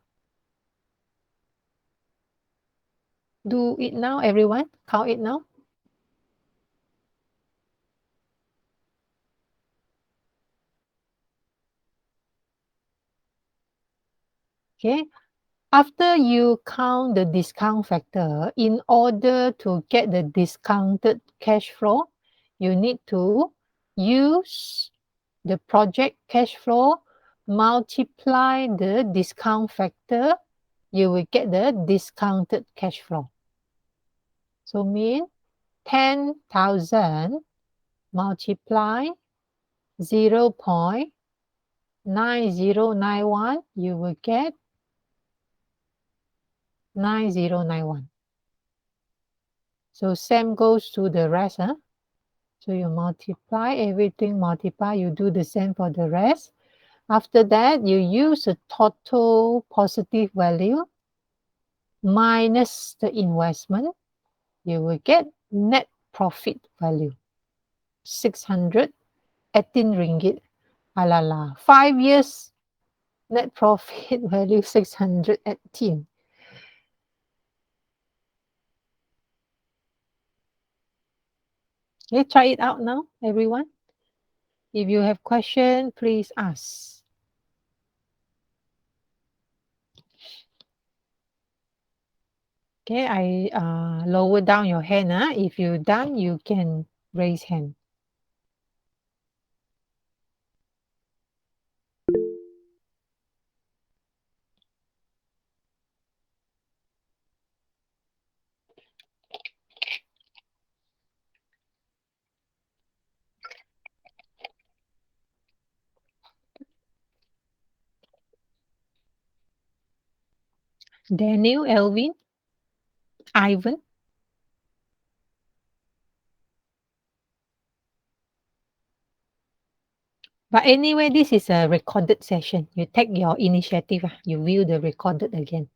Do it now, everyone. Count it now. Okay. After you count the discount factor, in order to get the discounted cash flow, you need to use the project cash flow, multiply the discount factor, you will get the discounted cash flow. So mean 10,000 multiply 0.9091, you will get 9091. So same goes to the rest. So you multiply, everything multiply, you do the same for the rest. After that, you use the total positive value minus the investment. You will get net profit value, 618 ringgit. Alala, 5 years net profit value 618. Okay, try it out now, everyone. If you have question, please ask. Okay, I lower down your hand. If you're done, you can raise hand. Daniel, Elvin, Ivan. But anyway, this is a recorded session. You take your initiative. You view the recorded again.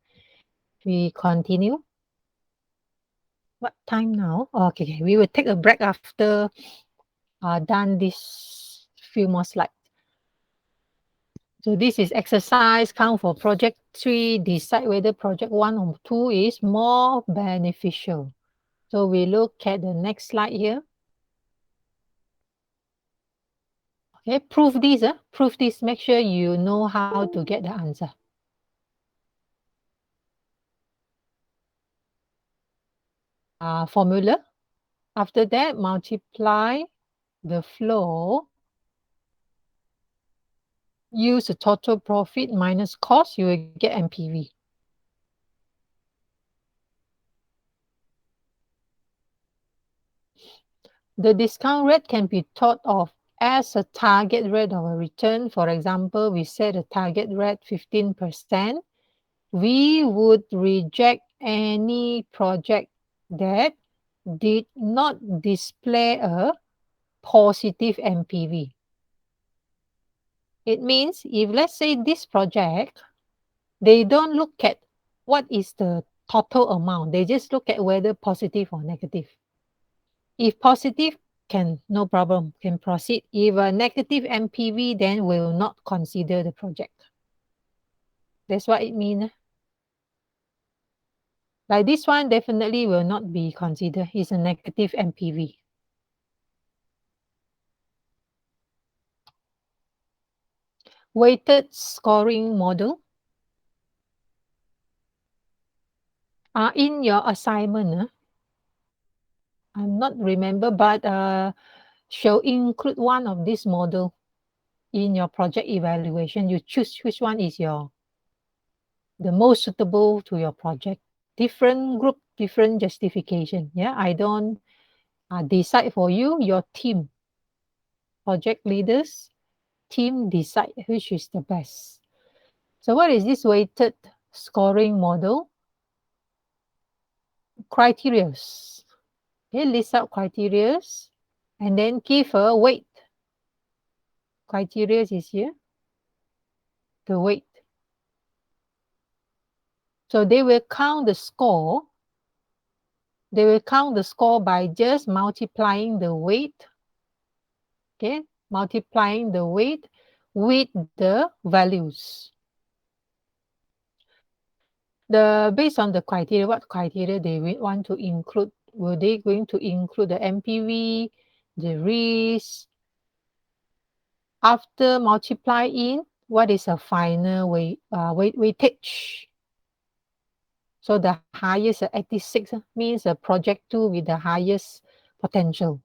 We continue. What time now? Okay, we will take a break after done this few more slides. So this is exercise, count for project 3, decide whether project 1 or 2 is more beneficial. So we look at the next slide here. Okay, prove this. Prove this. Make sure you know how to get the answer. Formula. After that, multiply the flow. Use the total profit minus cost. You will get MPV. The discount rate can be thought of as a target rate of a return. For example, we set a target rate 15%. We would reject any project that did not display a positive MPV. It means if let's say this project, they don't look at what is the total amount. They just look at whether positive or negative. If positive, no problem, can proceed. If a negative MPV, then will not consider the project. That's what it means. Like this one definitely will not be considered. It's a negative MPV. Weighted scoring model. In your assignment, I'm not remember, but shall include one of this model in your project evaluation. You choose which one is the most suitable to your project. Different group, different justification. Yeah, I don't decide for you. Your team, project leaders, team decide which is the best. So what is this weighted scoring model? Criterias. Okay, list out criterias and then give a weight. Criteria is here. The weight. So they will count the score. They will count the score by just multiplying the weight. Okay, multiplying the weight with the values. Based on the criteria, what criteria they want to include? Were they going to include the MPV, the risk? After multiplying, what is a final weightage? So the highest 86 means a project 2 with the highest potential.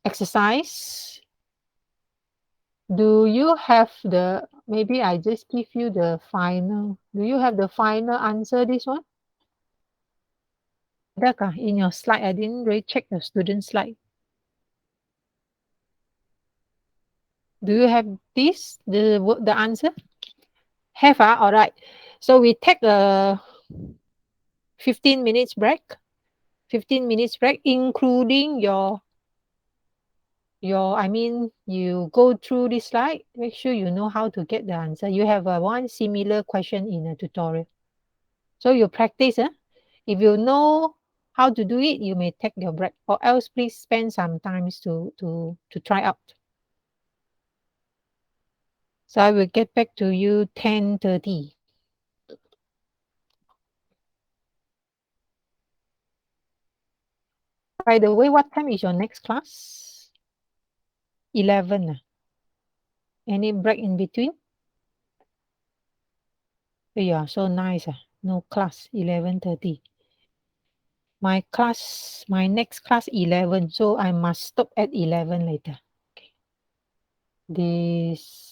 Exercise. Do you have maybe I just give you the final. Do you have the final answer, this one? In your slide, I didn't really check the student slide. Do you have the answer? Have, all right. So we take a 15 minutes break. 15 minutes break, including your you go through this slide, make sure you know how to get the answer. You have one similar question in a tutorial. So you practice. If you know how to do it, you may take your break, or else please spend some time to try out. So I will get back to you 10:30. By the way, what time is your next class? 11. Any break in between? Yeah, so nice. No class, 11:30. My next class 11, so I must stop at 11 later. Okay. This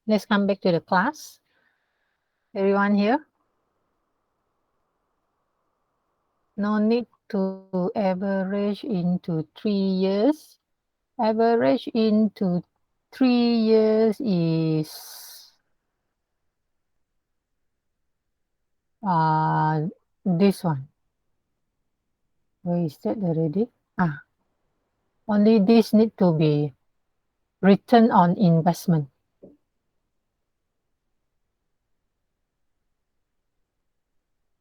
Let's come back to the class. Everyone here? No need to average into 3 years. Average into 3 years is this one. Where is that already? Only this need to be return on investment.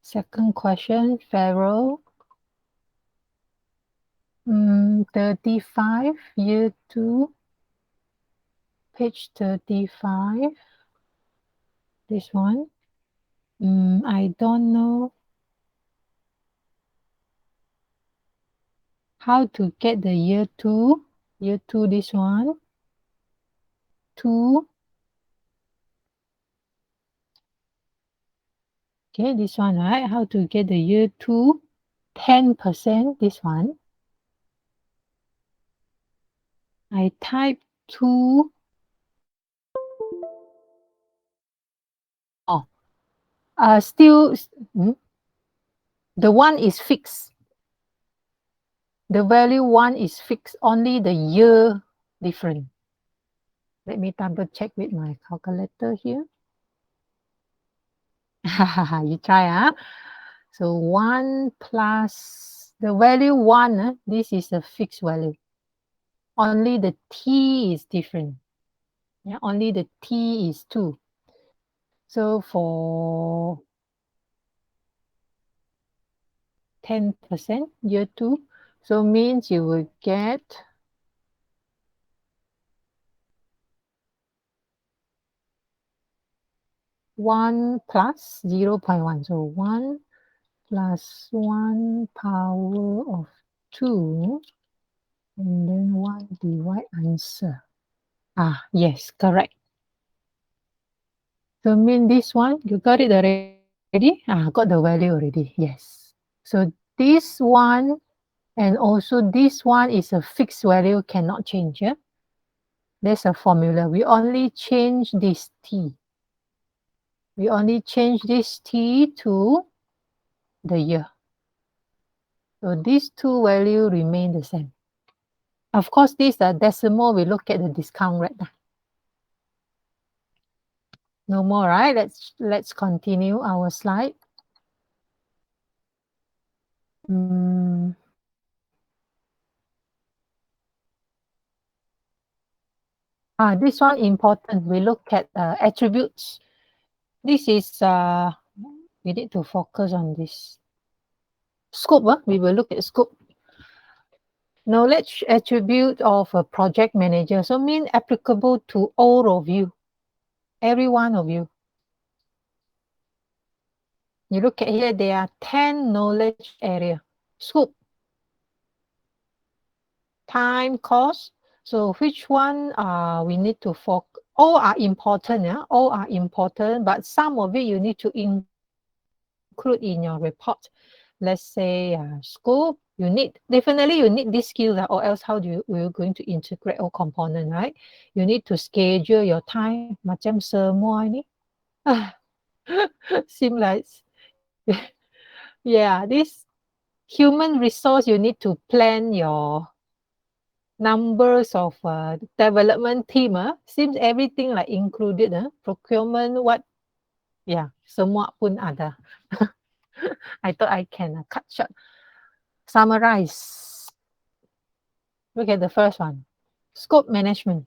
Second question, Pharaoh. 35, year 2, page 35. This one. I don't know how to get the year 2. Year 2, this one. 2. Okay, this one, right? How to get the year 2? 10%, this one. I type 2. Still, the 1 is fixed. The value 1 is fixed, only the year different. Let me double check with my calculator here. You try, So 1 plus the value 1, this is a fixed value. Only the t is different. Yeah, only the t is 2. So for 10% year 2, so means you will get 1 plus 0.1. So 1 plus 1 power of 2, and then 1 divide answer. Yes, correct. So mean this one, you got it already? Got the value already, yes. So this one and also this one is a fixed value, cannot change. Yeah? There's a formula. We only change this t. We only change this t to the year. So these two values remain the same. Of course, this decimal, we look at the discount rate. No more, right? Let's continue our slide. This one important. We look at attributes. This is, we need to focus on this. Scope, we will look at scope. Knowledge attribute of a project manager. So mean applicable to all of you. Every one of you. You look at here, there are 10 knowledge area. Scope. Time, cost. So which one we need to focus? All are important, yeah? All are important, but some of it you need to include in your report. Let's say scope, definitely you need this skill, or else how we're going to integrate all component, right? You need to schedule your time. Macam semua ni. Seem like, yeah, this human resource, you need to plan your numbers of development team. Seems everything like included. Procurement, what? Yeah, semua pun ada. I thought I can cut short. Summarize. Look at the first one. Scope management.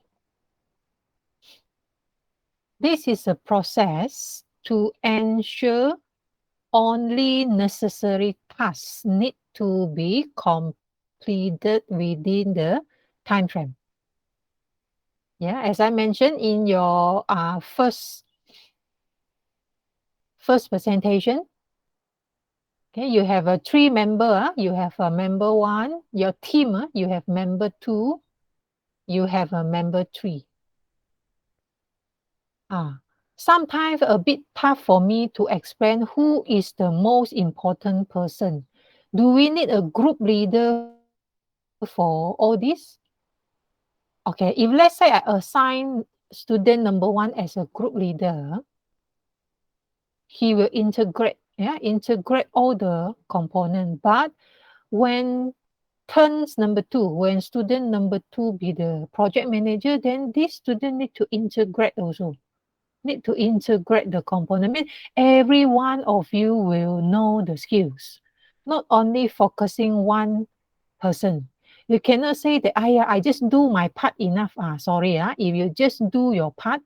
This is a process to ensure only necessary tasks need to be completed within the time frame. Yeah, as I mentioned in your first presentation, okay, you have a 3 member. You have a member 1, your team, you have member 2, you have a member 3. Sometimes a bit tough for me to explain who is the most important person. Do we need a group leader for all this? Okay, if let's say I assign student number one as a group leader, he will integrate all the component. But when turns number two, when student number two be the project manager, then this student need to integrate also. Need to integrate the component. I mean, every one of you will know the skills, not only focusing one person. You cannot say that I just do my part enough. Sorry, if you just do your part,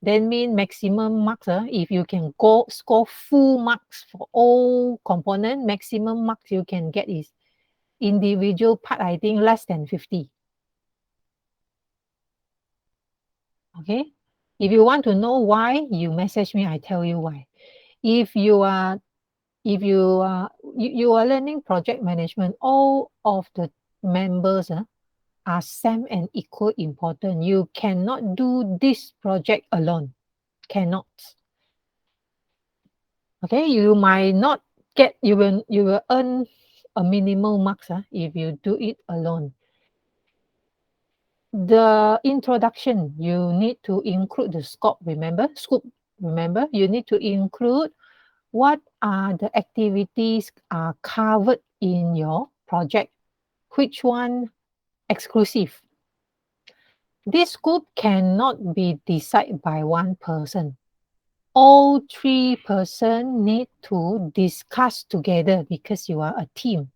then mean maximum marks. If you can go score full marks for all component, maximum marks you can get is individual part, I think less than 50. Okay. If you want to know why, you message me, I tell you why. If you are you are learning project management, all of the members are same and equal important. You cannot do this project alone. Cannot. Okay, you might not get, you will earn a minimal marks if you do it alone. The introduction, you need to include the scope, remember, you need to include what are the activities are covered in your project, which one exclusive. This scope cannot be decided by one person. All three person need to discuss together because you are a team.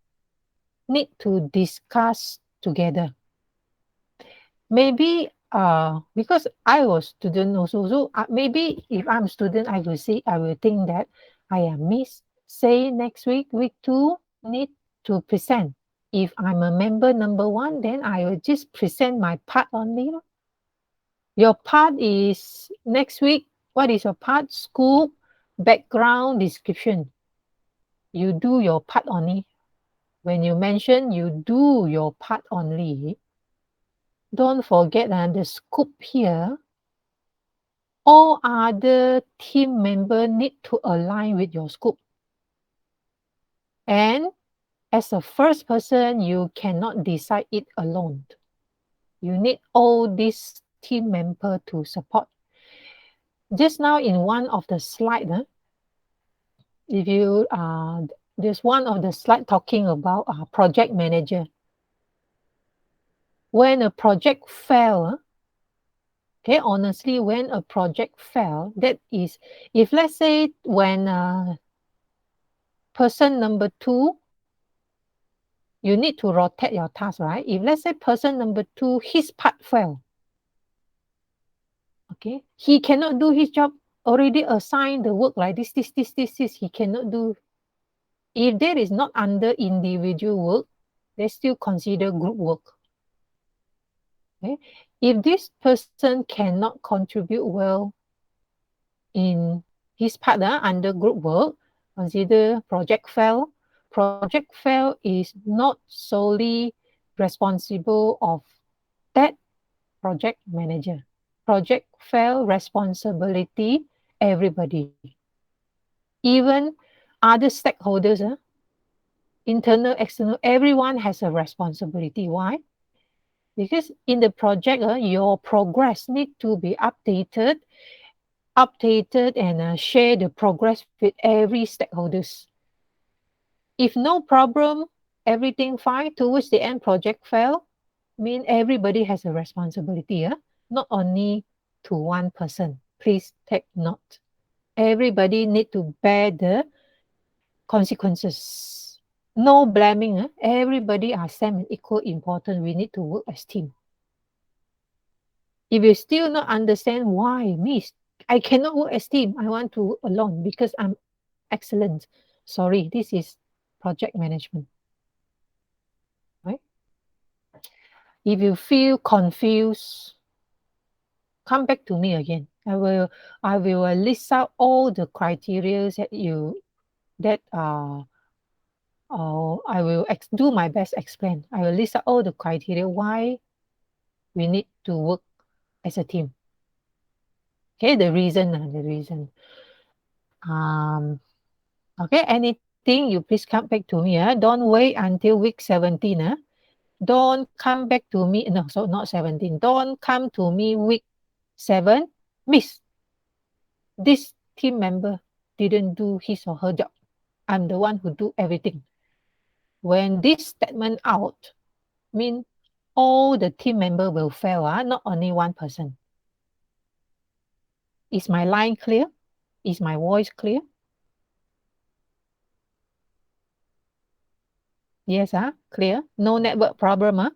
Need to discuss together. Maybe because I was student also, so maybe if I'm student, I will think that I am miss. Say next week two, need to present. If I'm a member number one, then I will just present my part only. Your part is next week. What is your part? Scoop, background, description. You do your part only. When you mention you do your part only, don't forget the scoop here. All other team members need to align with your scope. And as a first person, you cannot decide it alone. You need all these team members to support. Just now in one of the slides, if you there's one of the slide talking about project manager. When a project fail, okay, honestly, when a project fail, that is, if let's say when person number two, you need to rotate your task, right? If let's say person number two, his part fail, okay, he cannot do his job, already assigned the work like this, he cannot do. If that is not under individual work, they still consider group work. Okay? If this person cannot contribute well in his part under group work, consider project fail. Project fail is not solely responsible of that project manager. Project fail responsibility, everybody. Even other stakeholders, internal, external, everyone has a responsibility. Why? Because in the project, your progress need to be updated and share the progress with every stakeholders. If no problem, everything fine, towards the end project fail, mean everybody has a responsibility, not only to one person. Please take note. Everybody need to bear the consequences. No blaming. Everybody are same and equal important. We need to work as team. If you still not understand why, miss, I cannot work as team. I want to work alone because I'm excellent. Sorry, this is project management. Right? If you feel confused, come back to me again. I will list out all the criteria that I will do my best explain. I will list out all the criteria why we need to work as a team. Okay, the reason. Okay, anything you please come back to me. Don't wait until week 17. Don't come back to me. No, so not 17. Don't come to me week 7, Miss, this team member didn't do his or her job. I'm the one who do everything. When this statement out, mean all the team member will fail, not only one person. Is my line clear? Is my voice clear? Yes, clear. No network problem.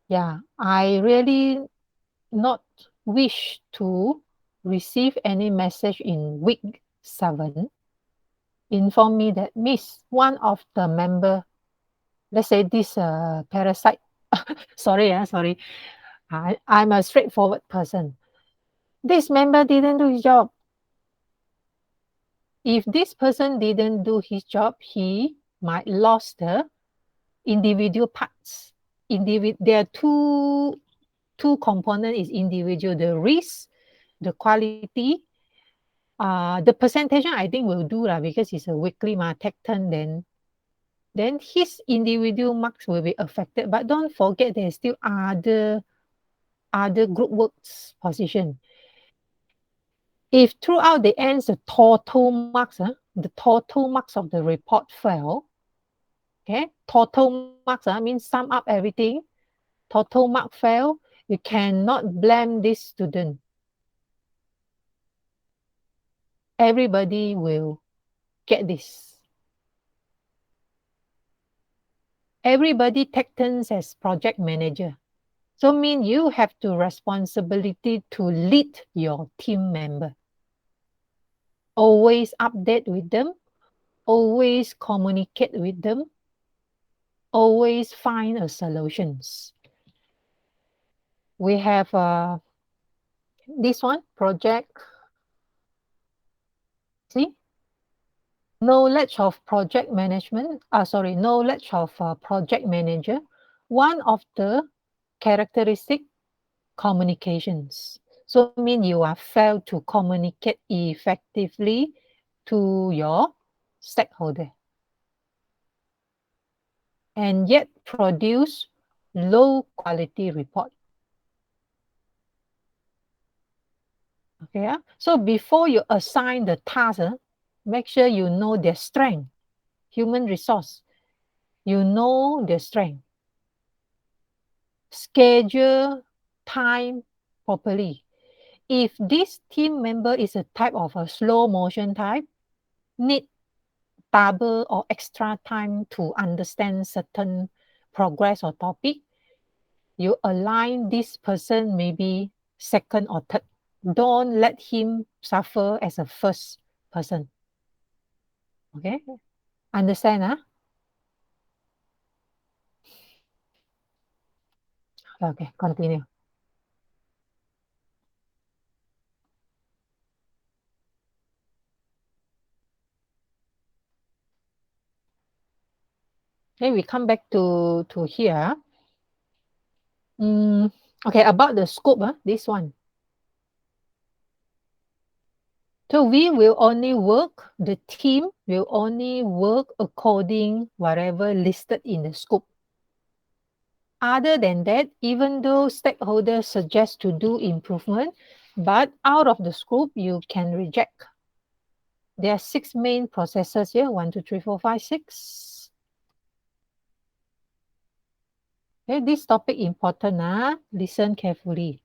Yeah, I really not wish to receive any message in week 7 inform me that Miss, one of the member, let's say this parasite, sorry, I'm a straightforward person. This member didn't do his job. If this person didn't do his job, he might lost the individual parts. There are two components is individual, the risk, the quality. The percentage I think will do because it's a weekly tech turn, then his individual marks will be affected. But don't forget there's still other group works position. If throughout the ends the total marks, the total marks of the report fail, okay, total marks means sum up everything, total mark fail, you cannot blame this student. Everybody will get this. Everybody take turns as project manager. So mean you have the responsibility to lead your team member. Always update with them, always communicate with them, always find a solutions. We have this one, project, see? Knowledge of project management, knowledge of project manager. One of the characteristic, communications. So mean you are failed to communicate effectively to your stakeholder and yet produce low quality report. Okay, so before you assign the task, make sure you know their strength, human resource. You know their strength. Schedule time properly. If this team member is a type of a slow motion type, need double or extra time to understand certain progress or topic, you align this person maybe second or third. Don't let him suffer as a first person. Okay? Understand? Okay, continue. Okay, we come back to here. Okay, about the scope, this one. So we will only work, the team will only work according whatever listed in the scope. Other than that, even though stakeholders suggest to do improvement, but out of the scope, you can reject. There are 6 main processes here, 1, 2, 3, 4, 5, 6. Okay, this topic important, listen carefully.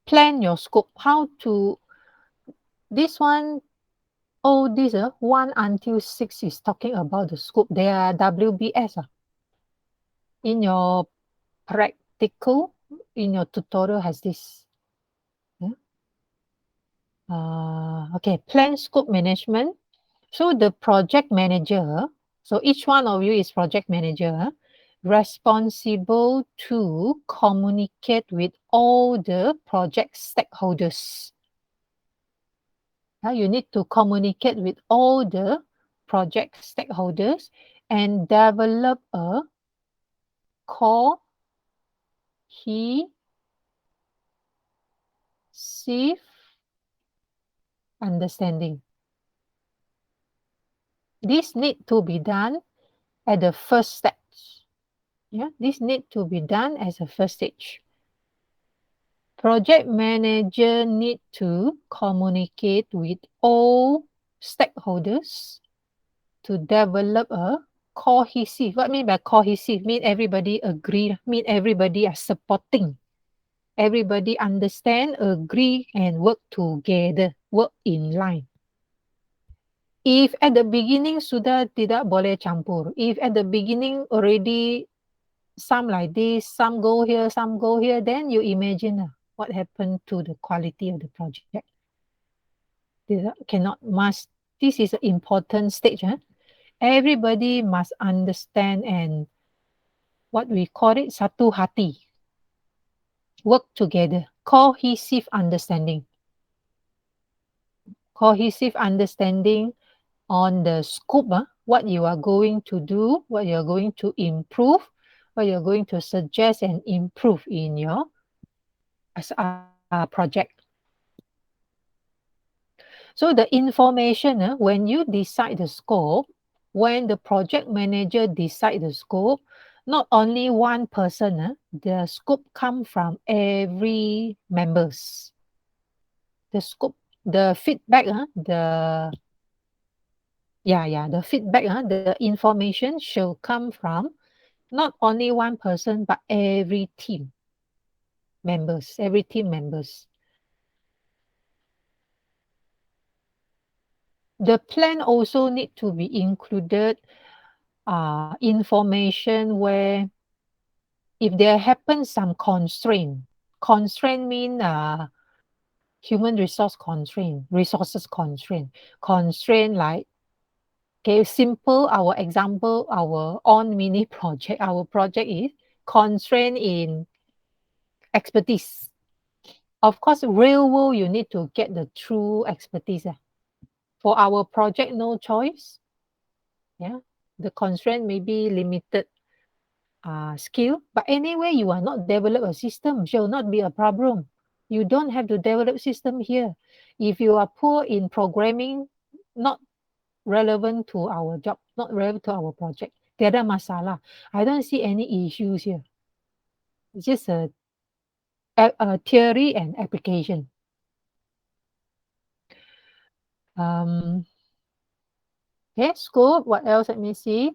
Plan your scope, how to, this one, this 1 until 6 is talking about the scope. They are WBS. In your practical, in your tutorial has this. Okay, plan scope management. So the project manager, so each one of you is project manager, responsible to communicate with all the project stakeholders. You need to communicate with all the project stakeholders and develop a cohesive understanding. This need to be done at the first stage. Yeah, this need to be done as a first stage. Project manager need to communicate with all stakeholders to develop a cohesive. What I mean by cohesive? Mean everybody agree, mean everybody are supporting. Everybody understand, agree, and work together, work in line. If at the beginning sudah tidak boleh campur, if at the beginning already some like this, some go here, some go here, then you imagine what happened to the quality of the project. Cannot must. This is an important stage. Everybody must understand and what we call it satu hati. Work together. Cohesive understanding. Cohesive understanding on the scope, what you are going to do, what you are going to improve, what you are going to suggest and improve in your project. So the information, when you decide the scope, when the project manager decide the scope, not only one person, the scope come from every members. The scope, the feedback, the feedback, the information should come from not only one person, but every team members, every team members. The plan also need to be included information where if there happens some constraint mean human resource constraint, resources constraint like, okay, simple, our example, our on mini project, our project is constraint in expertise. Of course, real world, you need to get the true expertise. For our project, no choice. Yeah, the constraint may be limited skill, but anyway, you are not develop a system, shall not be a problem. You don't have to develop system here. If you are poor in programming, not relevant to our job, not relevant to our project. Tiada masalah. I don't see any issues here. It's just a theory and application. Okay, scope. What else? Let me see.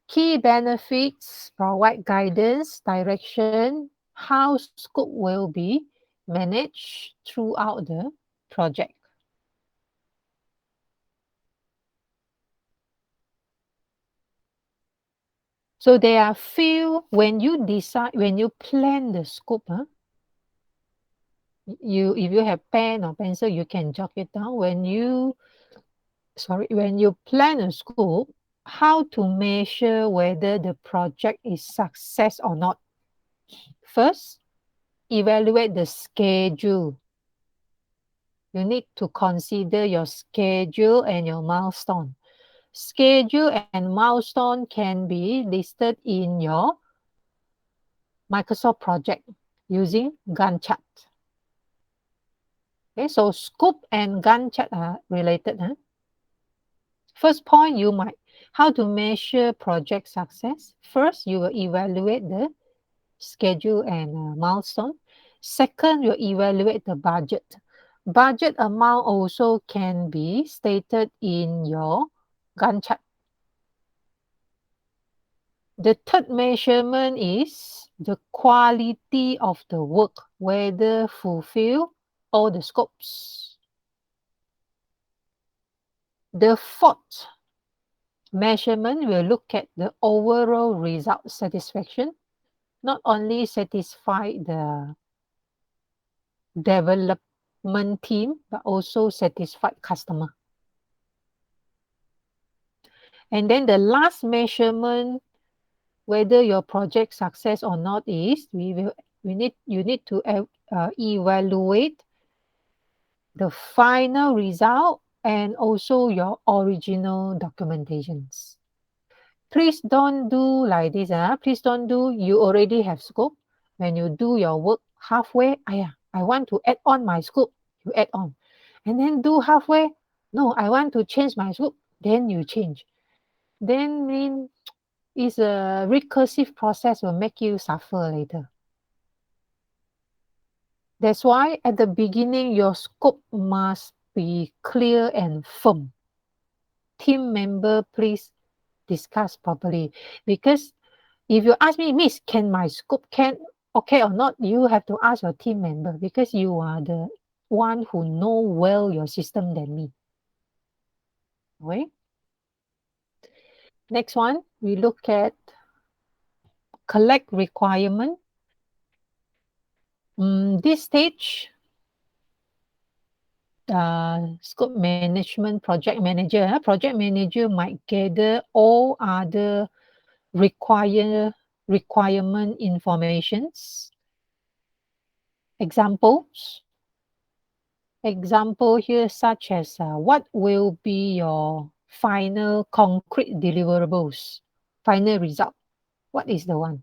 Key benefits, provide guidance, direction, how scope will be managed throughout the project. So there are few, when you decide, when you plan the scope, if you have pen or pencil, you can jot it down. When you plan a scope, how to measure whether the project is success or not. First, evaluate the schedule. You need to consider your schedule and your milestone. Schedule and milestone can be listed in your Microsoft project using Gantt chart. Okay, so scope and Gantt chart are related. First point, how to measure project success. First, you will evaluate the schedule and milestone. Second, you evaluate the budget. Budget amount also can be stated in your Gantt chart. The third measurement is the quality of the work, whether fulfill all the scopes. The fourth measurement will look at the overall result satisfaction, not only satisfy the development team, but also satisfy customer. And then the last measurement, whether your project success or not, is you need to evaluate the final result and also your original documentations. Please don't do like this. Please don't do, you already have scope. When you do your work halfway, I want to add on my scope. You add on. And then do halfway, no, I want to change my scope. Then you change. Then it's a recursive process will make you suffer later. That's why at the beginning, your scope must be clear and firm. Team member, please discuss properly. Because if you ask me, Miss, can my scope can okay or not, you have to ask your team member because you are the one who know well your system than me. Okay. Next one, we look at collect requirement. This stage, scope management project manager might gather all other requirement informations. Example here such as what will be your final concrete deliverables, final result. What is the one?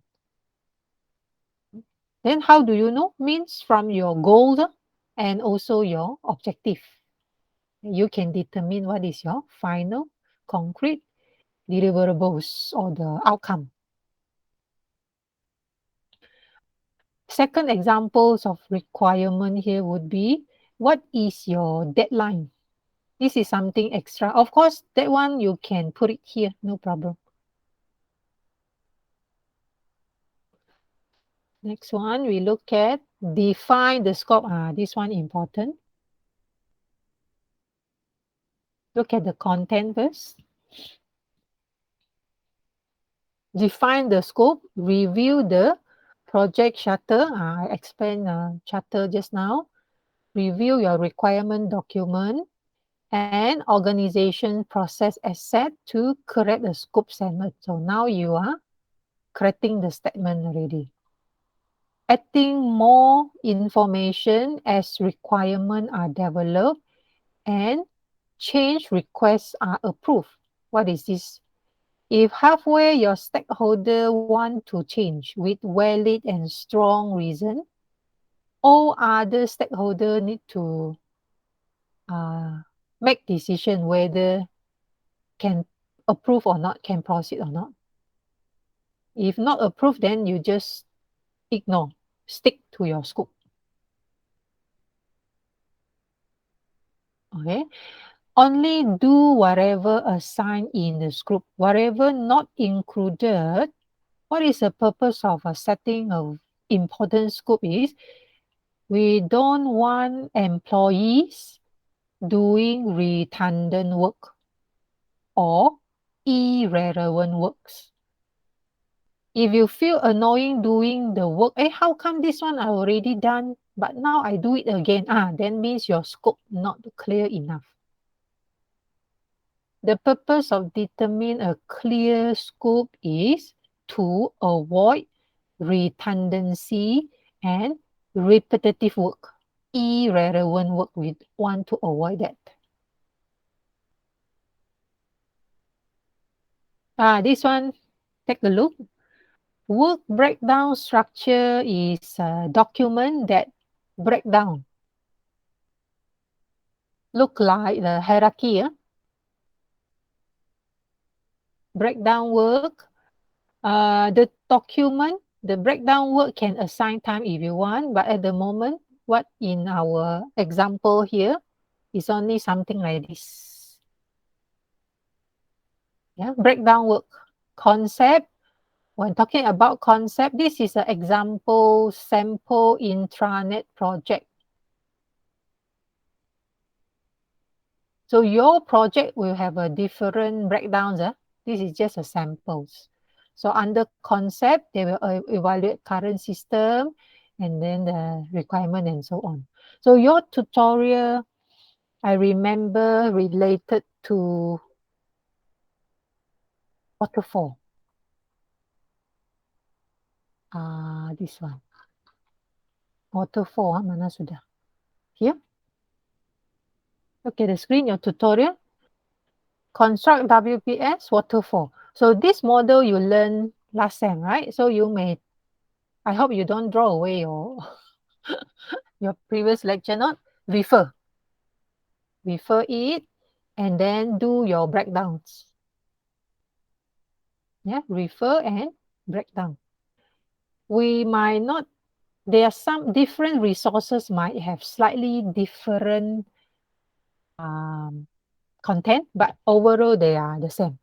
Then how do you know? Means from your goal and also your objective. You can determine what is your final concrete deliverables or the outcome. Second examples of requirement here would be what is your deadline? This is something extra. Of course, that one you can put it here, no problem. Next one, we look at define the scope. This one important. Look at the content first. Define the scope, review the project charter. I explained charter just now. Review your requirement document and organization process asset to create the scope statement. So now you are creating the statement already. Adding more information as requirements are developed and change requests are approved. What is this? If halfway your stakeholder want to change with valid and strong reason, all other stakeholder need to make decision whether can approve or not, can proceed or not. If not approved, then you just ignore, stick to your scope. Okay. Only do whatever assigned in the scope. Whatever not included, what is the purpose of setting of important scope is we don't want employees doing redundant work or irrelevant works. If you feel annoying doing the work, how come this one I already done, but now I do it again? Then means your scope not clear enough. The purpose of determine a clear scope is to avoid redundancy and repetitive work. Irrelevant work, we want to avoid that. This one, take a look. Work breakdown structure is a document that break down. Look like the hierarchy. Breakdown work. The document, the breakdown work can assign time if you want, but at the moment, what in our example here is only something like this. Yeah, breakdown work. Concept. When talking about concept, this is an example sample intranet project. So your project will have a different breakdowns. This is just a samples. So under concept, they will evaluate current system and then the requirement and so on. So your tutorial, I remember related to waterfall. This one. Waterfall, mana sudah? Here. Look at the screen, your tutorial. Construct WPS waterfall. So this model you learned last time, right? So you may, I hope you don't draw away your previous lecture, not refer it and then do your breakdowns. Yeah, refer and breakdown. We might not there are some different resources might have slightly different content, but overall they are the same.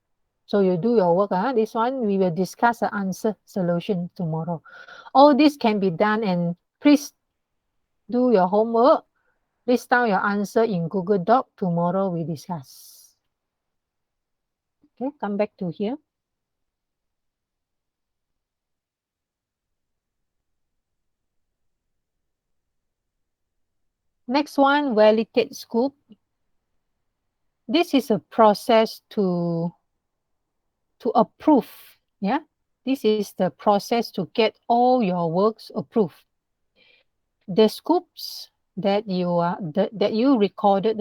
So you do your work. This one, we will discuss the answer solution tomorrow. All this can be done, and please do your homework. List down your answer in Google Doc. Tomorrow we discuss. Okay, come back to here. Next one, validate scope. This is a process to approve. Yeah, this is the process to get all your works approved. The scopes that you recorded,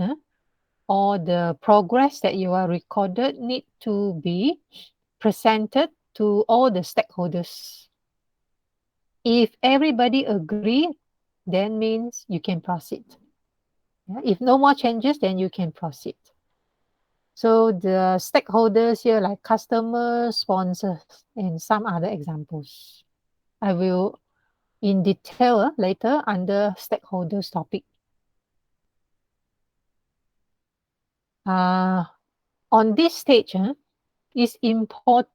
or the progress that you are recorded need to be presented to all the stakeholders. If everybody agree, then means you can proceed. Yeah? If no more changes, then you can proceed. So the stakeholders here, like customers, sponsors, and some other examples. I will in detail later under stakeholders topic. On this stage, it's important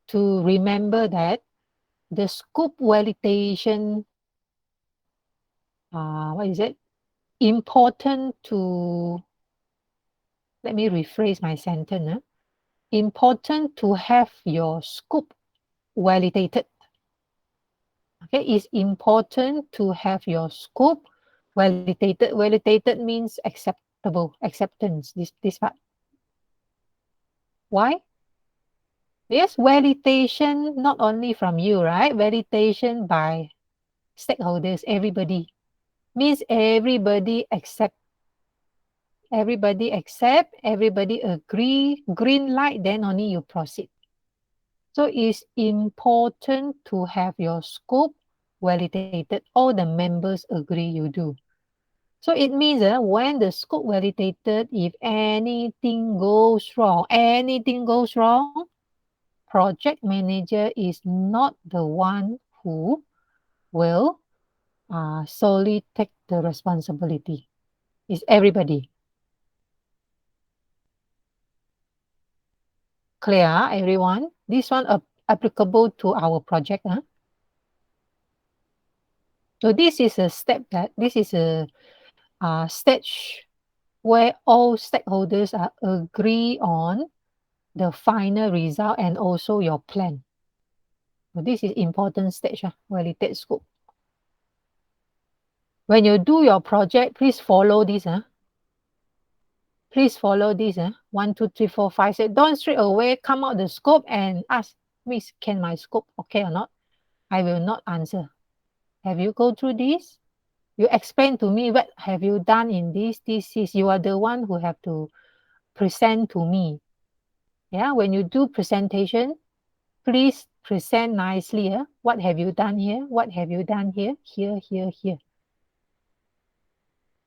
to remember that the scope validation, what is it? Important to, let me rephrase my sentence. Important to have your scope validated. Okay, it's important to have your scope validated. Validated means acceptable, acceptance, this part. Why? Yes, validation not only from you, right? Validation by stakeholders, everybody. Means everybody accept, everybody agree, green light, then only you proceed. So it's important to have your scope validated. All the members agree you do. So it means when the scope validated, if anything goes wrong, project manager is not the one who will solely take the responsibility. It's everybody. Clear, everyone? This one applicable to our project. So this is a stage where all stakeholders are agree on the final result and also your plan. So this is important stage, validate scope. When you do your project, please follow this. Please follow this. 1, 2, 3, 4, 5, 6. Don't straight away come out the scope and ask, Miss, can my scope okay or not? I will not answer. Have you go through this? You explain to me what have you done in this. You are the one who have to present to me. Yeah, when you do presentation, please present nicely. What have you done here? What have you done here? Here.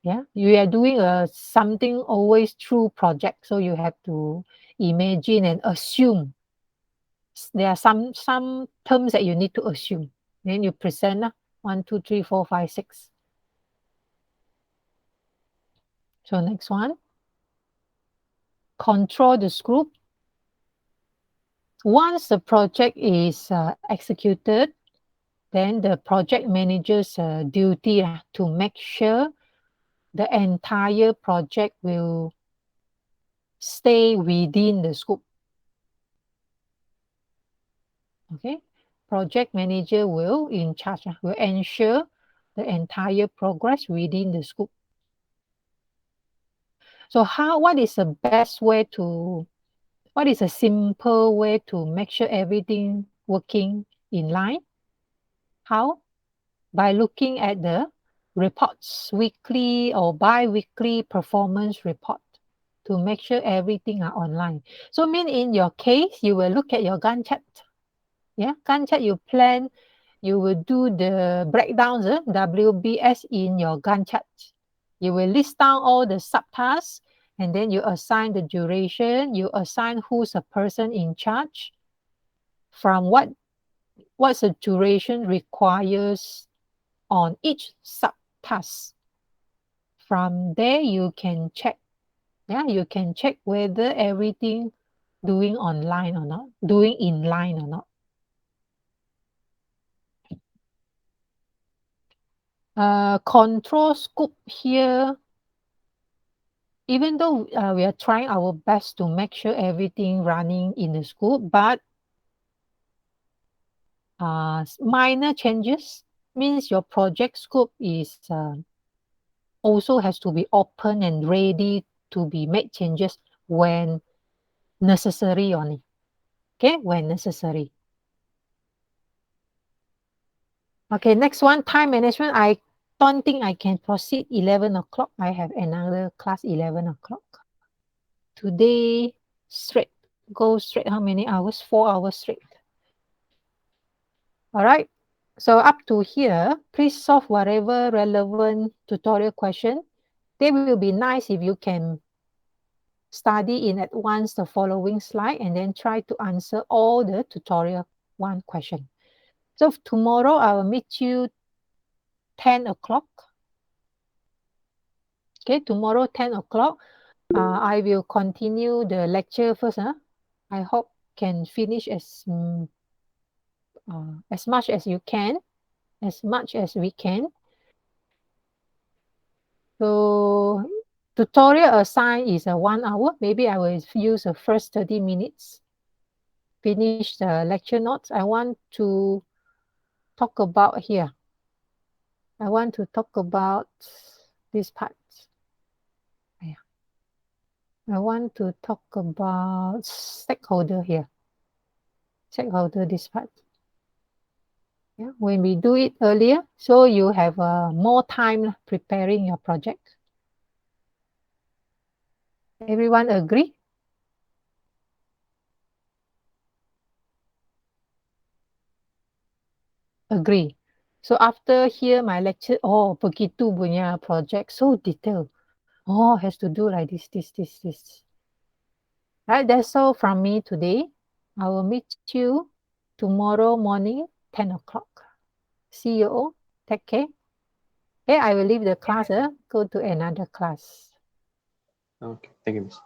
Yeah, you are doing something always true project, so you have to imagine and assume. There are some terms that you need to assume. Then you present 1, 2, 3, 4, 5, 6. So next one, control the scope. Once the project is executed, then the project manager's duty to make sure the entire project will stay within the scope. Okay, project manager will in charge, will ensure the entire progress within the scope. So what is the best way to, what is a simple way to make sure everything working in line? How? By looking at the reports, weekly or bi-weekly performance report to make sure everything are online. So mean in your case, you will look at your Gantt chart. Yeah, Gantt chart you plan, you will do the breakdowns, WBS in your Gantt chart. You will list down all the subtasks and then you assign the duration, you assign who's a person in charge, from what what's the duration requires on each subtask. From there, you can check. Yeah, you can check whether everything doing online or not, doing in line or not. Control scope here, even though we are trying our best to make sure everything running in the scope, but minor changes means your project scope is also has to be open and ready to be made changes when necessary only. Okay, when necessary. Okay, next one, time management. I don't think I can proceed 11 o'clock. I have another class 11 o'clock. Today, straight, go straight how many hours? 4 hours straight. All right. So up to here, please solve whatever relevant tutorial question. They will be nice if you can study in advance the following slide and then try to answer all the tutorial one question. So tomorrow I will meet you 10 o'clock. Okay, tomorrow 10 o'clock. I will continue the lecture first. I hope can finish as much as you can, as much as we can. So tutorial assigned is a 1 hour. Maybe I will use the first 30 minutes. Finish the lecture notes. I want to talk about here. I want to talk about this part. I want to talk about stakeholder here. Stakeholder this part. Yeah, when we do it earlier, so you have more time preparing your project. Everyone agree? Agree. So after here my lecture, oh begitu punya project so detailed. Oh, has to do like this. Right, that's all from me today. I will meet you tomorrow morning, 10 o'clock. See you all. Take care. Okay, I will leave the class, go to another class. Okay, thank you, Miss.